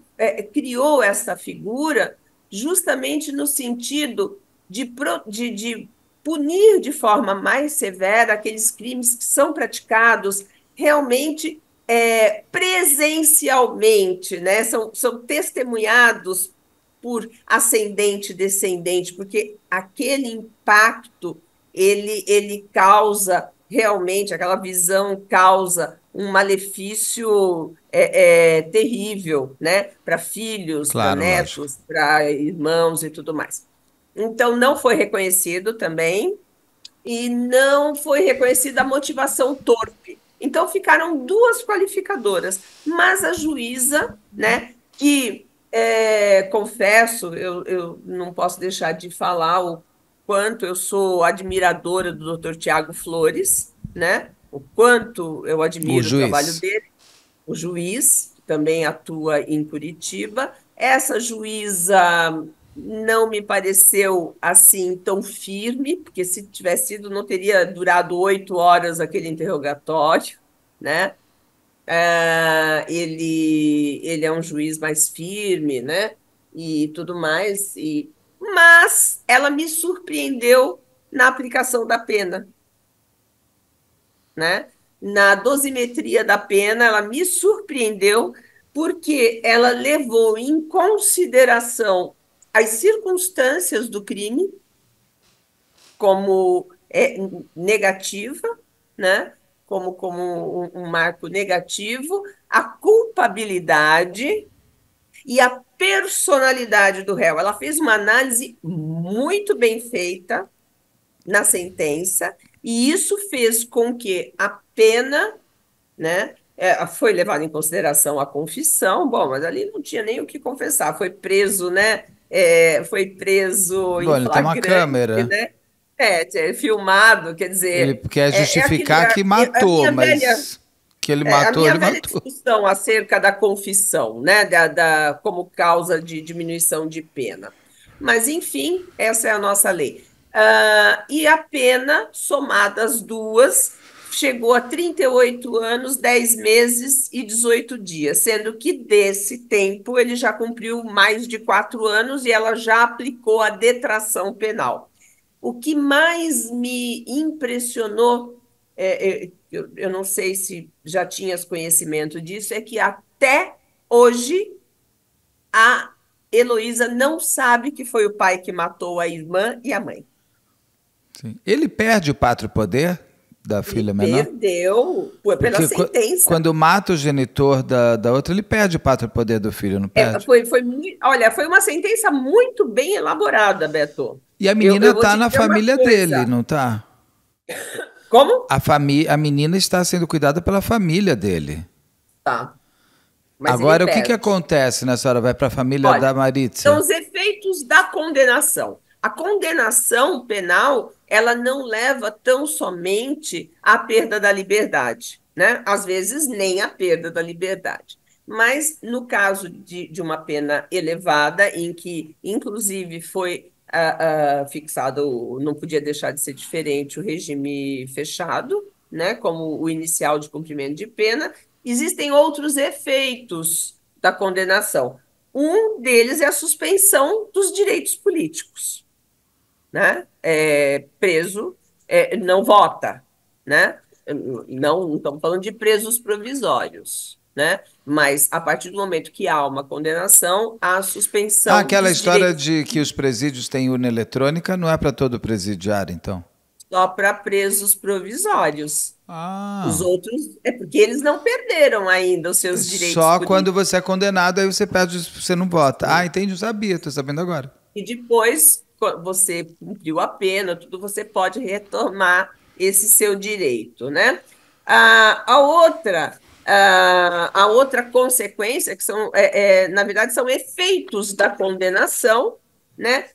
criou essa figura justamente no sentido de punir de forma mais severa aqueles crimes que são praticados realmente presencialmente, né? São testemunhados por ascendente e descendente, porque aquele impacto ele causa realmente, aquela visão causa um malefício terrível, né? Para filhos, para Claro, lógico. netos, para irmãos e tudo mais. Então, não foi reconhecido também, e não foi reconhecida a motivação torpe. Então, ficaram duas qualificadoras, mas a juíza, né, que confesso, eu não posso deixar de falar o quanto eu sou admiradora do Dr. Tiago Flores, né, o quanto eu O admiro o trabalho juiz. dele, o juiz, que também atua em Curitiba. Essa juíza não me pareceu assim tão firme, porque se tivesse sido, não teria durado 8 horas aquele interrogatório, né? Ele é um juiz mais firme, né? E tudo mais. Mas ela me surpreendeu na aplicação da pena, né? Na dosimetria da pena, ela me surpreendeu porque ela levou em consideração as circunstâncias do crime como negativa, né? Como um marco negativo, a culpabilidade e a personalidade do réu. Ela fez uma análise muito bem feita na sentença, e isso fez com que a pena, né, foi levada em consideração a confissão, bom, mas ali não tinha nem o que confessar, foi preso, né, foi preso Bom, em ele tem uma flagrante, câmera. né, É filmado, quer Ele dizer, quer justificar que a matou, minha velha, mas que ele a matou, minha ele velha matou. discussão acerca da confissão, né, como causa de diminuição de pena. Mas, enfim, essa é a nossa lei. E a pena, somada as duas, chegou a 38 anos, 10 meses e 18 dias, sendo que desse tempo ele já cumpriu mais de 4 anos e ela já aplicou a detração penal. O que mais me impressionou, eu não sei se já tinhas conhecimento disso, é que até hoje a Heloísa não sabe que foi o pai que matou a irmã e a mãe. Sim. Ele perde o pátrio poder da Ele filha menor? perdeu pela Porque sentença. quando mata o genitor da outra, ele perde o pátrio poder do filho, não perde? Olha, foi uma sentença muito bem elaborada, Beto. E a menina Eu vou tá te na dizer uma família dele, coisa. não tá? Como? A menina está sendo cuidada pela família dele. Tá, mas ele Agora, o que perde. acontece nessa hora? Vai para a família da Olha, são Maritza? os efeitos da condenação. A condenação penal, ela não leva tão somente à perda da liberdade, né? Às vezes, nem à perda da liberdade. Mas, no caso de uma pena elevada, em que, inclusive, foi fixado, não podia deixar de ser diferente, o regime fechado, né? Como o inicial de cumprimento de pena, existem outros efeitos da condenação. Um deles é a suspensão dos direitos políticos, né? Preso não vota, né? Não estamos falando de presos provisórios, né? Mas a partir do momento que há uma condenação, há a Ah, suspensão aquela dos história direitos de que os presídios têm urna eletrônica não é para todo presidiário, então. só para presos provisórios. Os Ah, outros é porque eles não perderam ainda os seus direitos só quando políticos. você é condenado, aí você perde, você não vota. Ah, entendi, eu sabia, tô sabendo agora. E depois, quando você cumpriu a pena, tudo, você pode retomar esse seu direito, né? A outra consequência, que são, na verdade, são efeitos da condenação, né?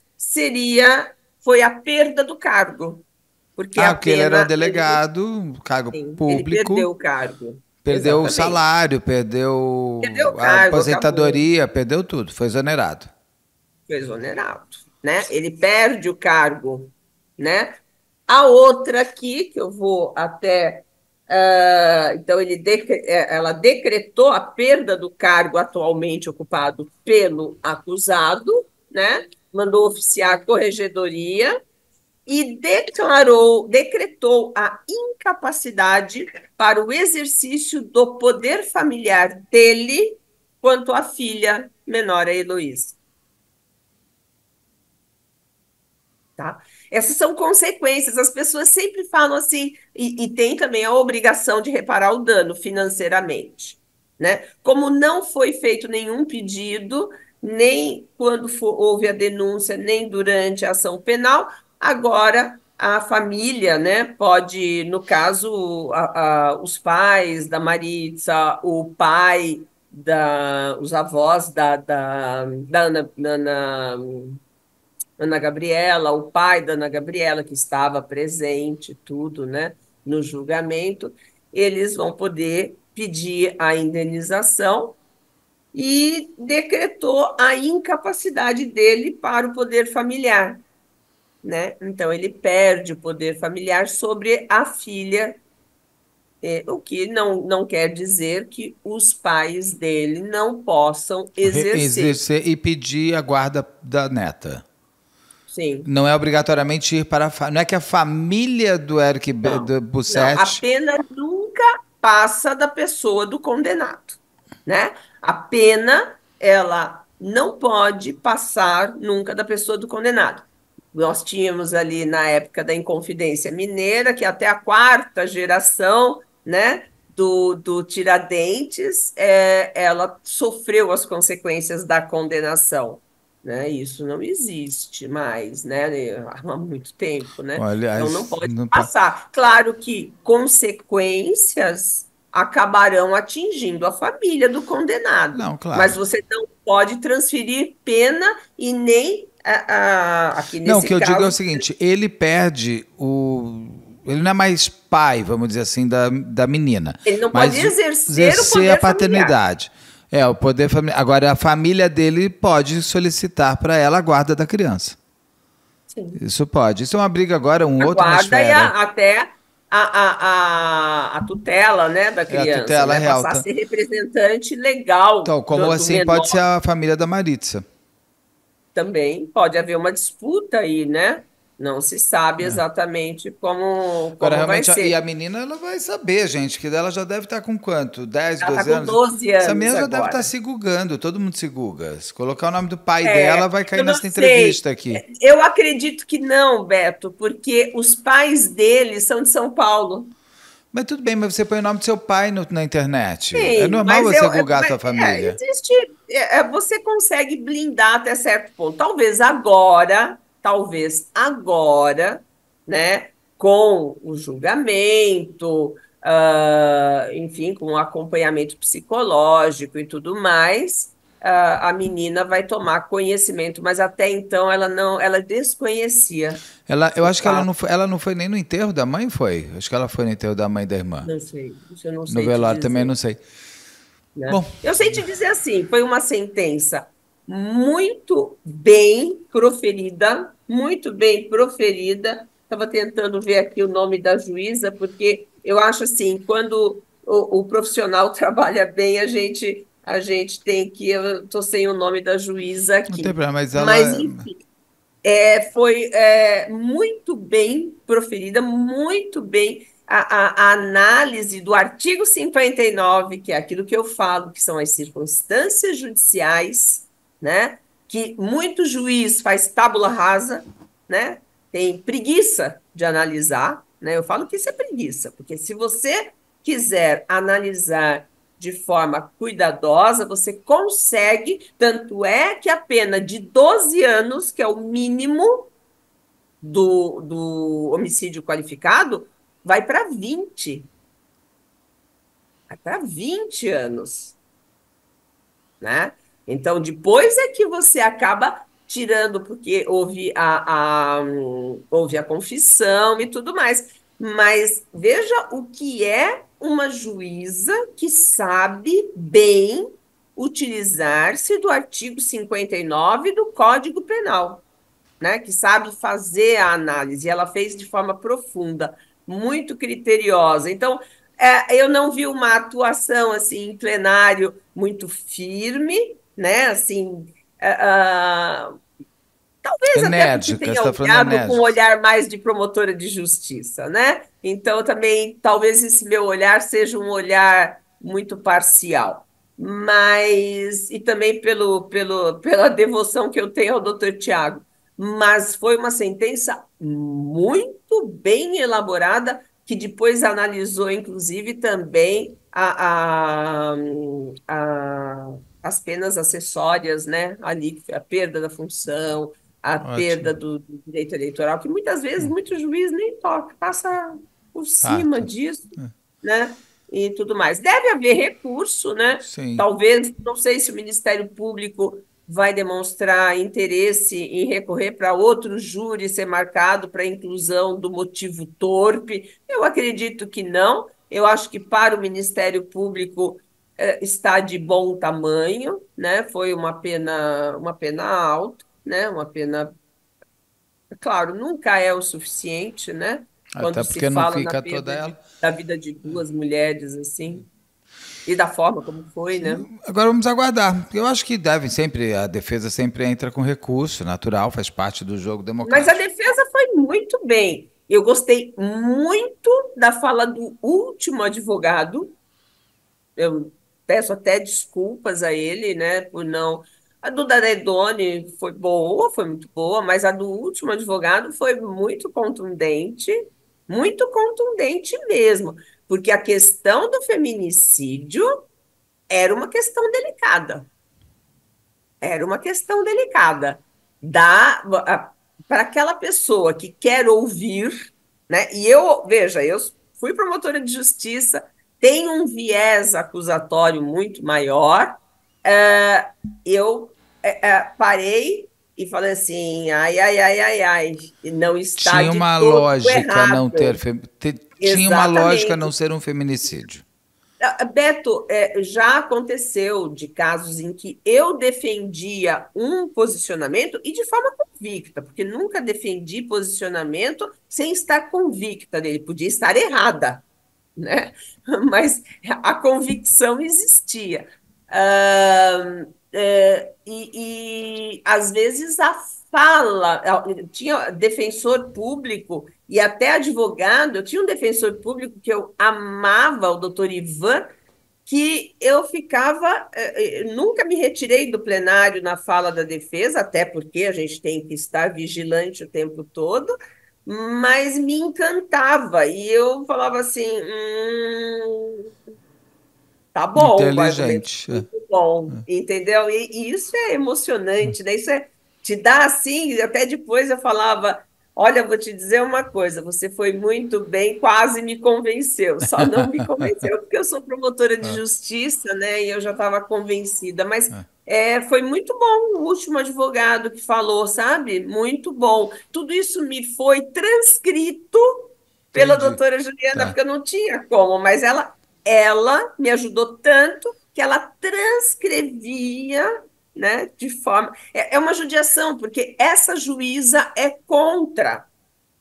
Foi a perda do cargo, porque Ah, a porque ele era pena, delegado, cargo ele público, perdeu o cargo. perdeu o Exatamente. salário, Perdeu perdeu o a cargo, acabou. aposentadoria, perdeu tudo, foi exonerado. Foi exonerado, né? Ele perde o cargo, né? A outra aqui, que eu vou até. Então, ela decretou a perda do cargo atualmente ocupado pelo acusado, né? Mandou oficiar a corregedoria e decretou a incapacidade para o exercício do poder familiar dele quanto à filha menor, a Heloísa. Tá? Essas são consequências. As pessoas sempre falam assim, e tem também a obrigação de reparar o dano financeiramente, né? Como não foi feito nenhum pedido, nem quando houve a denúncia, nem durante a ação penal, agora a família, né, pode, no caso, os pais da Maritza, o pai os avós da Ana Gabriela, o pai da Ana Gabriela, que estava presente, tudo, né, no julgamento, eles vão poder pedir a indenização e decretou a incapacidade dele para o poder familiar, né? Então ele perde o poder familiar sobre a filha, o que não quer dizer que os pais dele não possam exercer. Exercer e pedir a guarda da neta. Sim. Não é obrigatoriamente ir para não é que a família do Eric Não, do não. A Bussetti. pena nunca passa da pessoa do condenado, né? A pena, ela não pode passar nunca da pessoa do condenado. Nós tínhamos ali na época da Inconfidência Mineira, que até a quarta geração, né, do Tiradentes, ela sofreu as consequências da condenação, né? Isso não existe mais, né? Há muito tempo, né? Olha, Então não pode não pode. passar. Claro que consequências acabarão atingindo a família do condenado, Não, mas claro. você não pode transferir pena e nem Aqui Não, o nesse que eu digo é o caso, seguinte, ele perde o... Ele não é mais pai, vamos dizer assim, da menina, ele não pode mas exercer o exercer a poder familiar. paternidade. É, o poder familiar. Agora, a família dele pode solicitar para ela a guarda da criança. Sim. Isso pode. Isso é uma briga agora, A outra uma guarda e esfera. até a tutela, né, da É a criança, tutela né, real. passar a ser representante legal Então, como do assim pode ser menor. a família da Maritza. Também pode haver uma disputa aí, né? Não se sabe exatamente Agora, como vai realmente, e ser. a menina, ela vai saber, gente, que ela já deve estar com quanto? 10, Ela está 12 com anos? 12 Essa anos menina já deve estar agora. se gugando, todo mundo se guga. Se colocar o nome do pai dela, É, vai cair eu não nessa sei. entrevista aqui. Eu acredito que não, Beto, porque os pais dele são de São Paulo. Mas tudo bem, mas você põe o nome do seu pai na internet. É Sim, normal mas você gugar a tua família. existe. Você consegue blindar até certo ponto. Talvez agora, né, com o julgamento, enfim, com o acompanhamento psicológico e tudo mais, a menina vai tomar conhecimento, mas até então ela não, ela desconhecia Eu o acho que fato. ela não foi nem no enterro da mãe, foi? Acho que ela foi no enterro da mãe e da irmã. Não sei, isso eu não No sei te velório também dizer. não sei. Né? Bom, Eu sei te dizer assim, foi uma sentença muito bem proferida, muito bem proferida. Estava tentando ver aqui o nome da juíza, porque eu acho assim, quando o profissional trabalha bem, a gente tem que. Eu estou sem o nome da juíza não tem aqui. problema, mas Mas, ela. enfim, foi muito bem proferida, muito bem a análise do artigo 59, que é aquilo que eu falo, que são as circunstâncias judiciais, né? Que muito juiz faz tábula rasa, né? Tem preguiça de analisar, né? Eu falo que isso é preguiça, porque se você quiser analisar de forma cuidadosa, você consegue, tanto é que a pena de 12 anos, que é o mínimo do homicídio qualificado, vai para 20. Vai para 20 anos, né? Então, depois é que você acaba tirando, porque houve a confissão e tudo mais. Mas veja o que é uma juíza que sabe bem utilizar-se do artigo 59 do Código Penal, né? Que sabe fazer a análise. Ela fez de forma profunda, muito criteriosa. Então, eu não vi uma atuação assim em plenário muito firme, né? Assim, talvez até porque Enérgica, você tenha está falando olhado com um enérgica. olhar mais de promotora de justiça, né? Então, também, talvez esse meu olhar seja um olhar muito parcial. Mas, e também pela devoção que eu tenho ao doutor Tiago. Mas foi uma sentença muito bem elaborada, que depois analisou, inclusive, também as penas acessórias, né? Ali, a perda da função, a perda Ótimo. do direito eleitoral, que muitas vezes muito juiz nem toca, passa por cima Fato. disso, né? E tudo mais. Deve haver recurso, né? Sim. Talvez, não sei se o Ministério Público vai demonstrar interesse em recorrer para outro júri ser marcado para inclusão do motivo torpe. Eu acredito que não. Eu acho que para o Ministério Público está de bom tamanho, né? Foi uma pena alta, né? Uma pena, claro, nunca é o suficiente, né? Até Quando se porque não fala na fica toda perda ela. da vida de duas mulheres assim, e da forma como foi, né? Sim. Agora vamos aguardar. Eu acho que devem sempre, a defesa sempre entra com recurso, natural, faz parte do jogo Mas a democrático. defesa foi muito bem. Eu gostei muito da fala do último advogado. Eu peço até desculpas a ele, né, por não. A do Daredone foi boa, foi muito boa, mas a do último advogado foi muito contundente mesmo, porque a questão do feminicídio era uma questão delicada. Era uma questão delicada. Para aquela pessoa que quer ouvir, né? E veja, eu fui promotora de justiça, tenho um viés acusatório muito maior, eu parei e falando assim, ai, ai, ai, ai, ai, e não está Tinha de uma todo lógica não ter, errado. tinha uma lógica não Exatamente. ser um feminicídio. Beto, já aconteceu de casos em que eu defendia um posicionamento e de forma convicta, porque nunca defendi posicionamento sem estar convicta dele, podia estar errada, né? Mas a convicção existia. Às vezes a fala, tinha defensor público e até advogado, eu tinha um defensor público que eu amava, o doutor Ivan, que eu ficava, nunca me retirei do plenário na fala da defesa, até porque a gente tem que estar vigilante o tempo todo, mas me encantava. E eu falava assim: tá bom, o argumento Inteligente. é muito bom, entendeu? E isso é emocionante, né? Isso te dá assim, até depois eu falava, olha, eu vou te dizer uma coisa, você foi muito bem, quase me convenceu, só não me convenceu porque eu sou promotora de justiça, né? E eu já estava convencida, mas foi muito bom o último advogado que falou, sabe? Muito bom. Tudo isso me foi transcrito pela Entendi. doutora Juliana, Tá. porque eu não tinha como, mas ela me ajudou tanto que ela transcrevia, né, de forma. É uma judiação, porque essa juíza é contra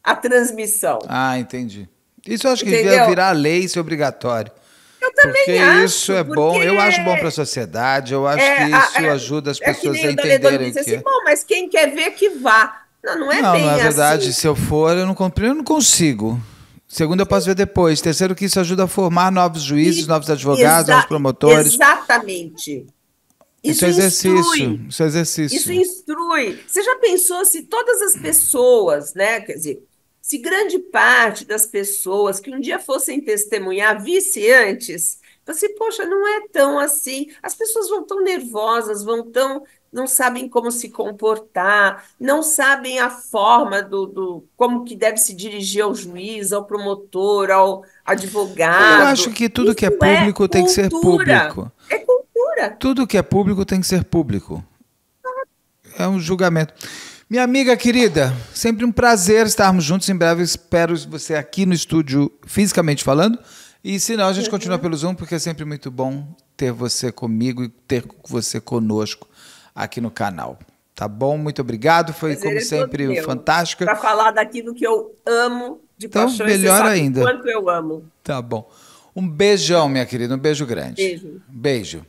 a transmissão, Ah, entendi. Isso eu acho que devia entendeu? virar lei, isso é obrigatório. Eu Porque também isso acho, é porque bom, eu acho bom para a sociedade, eu acho que é, isso ajuda as que pessoas nem a o Daledoni entenderem o disse que assim, é. bom, mas quem quer ver que vá. Não, não é Não, não é bem verdade. assim. Se eu for, eu não compreendo, eu não consigo. Segundo, eu posso ver depois. Terceiro, que isso ajuda a formar novos juízes, E, novos advogados, novos promotores. exatamente. Isso Isso é exercício, instrui. isso é Isso exercício. instrui. Você já pensou se todas as pessoas, né? Quer dizer, se grande parte das pessoas que um dia fossem testemunhar visse antes, você, poxa, não é tão assim. As pessoas vão tão nervosas, não sabem como se comportar, não sabem a forma como que deve se dirigir ao juiz, ao promotor, ao Eu acho advogado. que tudo que é Isso é público tem que ser cultura. público. É cultura. Tudo que é público tem que ser público. É um julgamento. Minha amiga querida, sempre um prazer estarmos juntos. Em breve espero você aqui no estúdio, fisicamente falando. E se não, a gente continua Uhum. pelo Zoom, porque é sempre muito bom ter você comigo e ter você conosco aqui no canal. Tá bom? Muito obrigado. Foi, Prazer como é todo sempre, meu. fantástica. Para falar daquilo que eu amo de Então, paixão, e você melhor sabe o ainda. quanto eu amo. Tá bom. Um beijão, minha querida. Um beijo grande. Beijo. Beijo.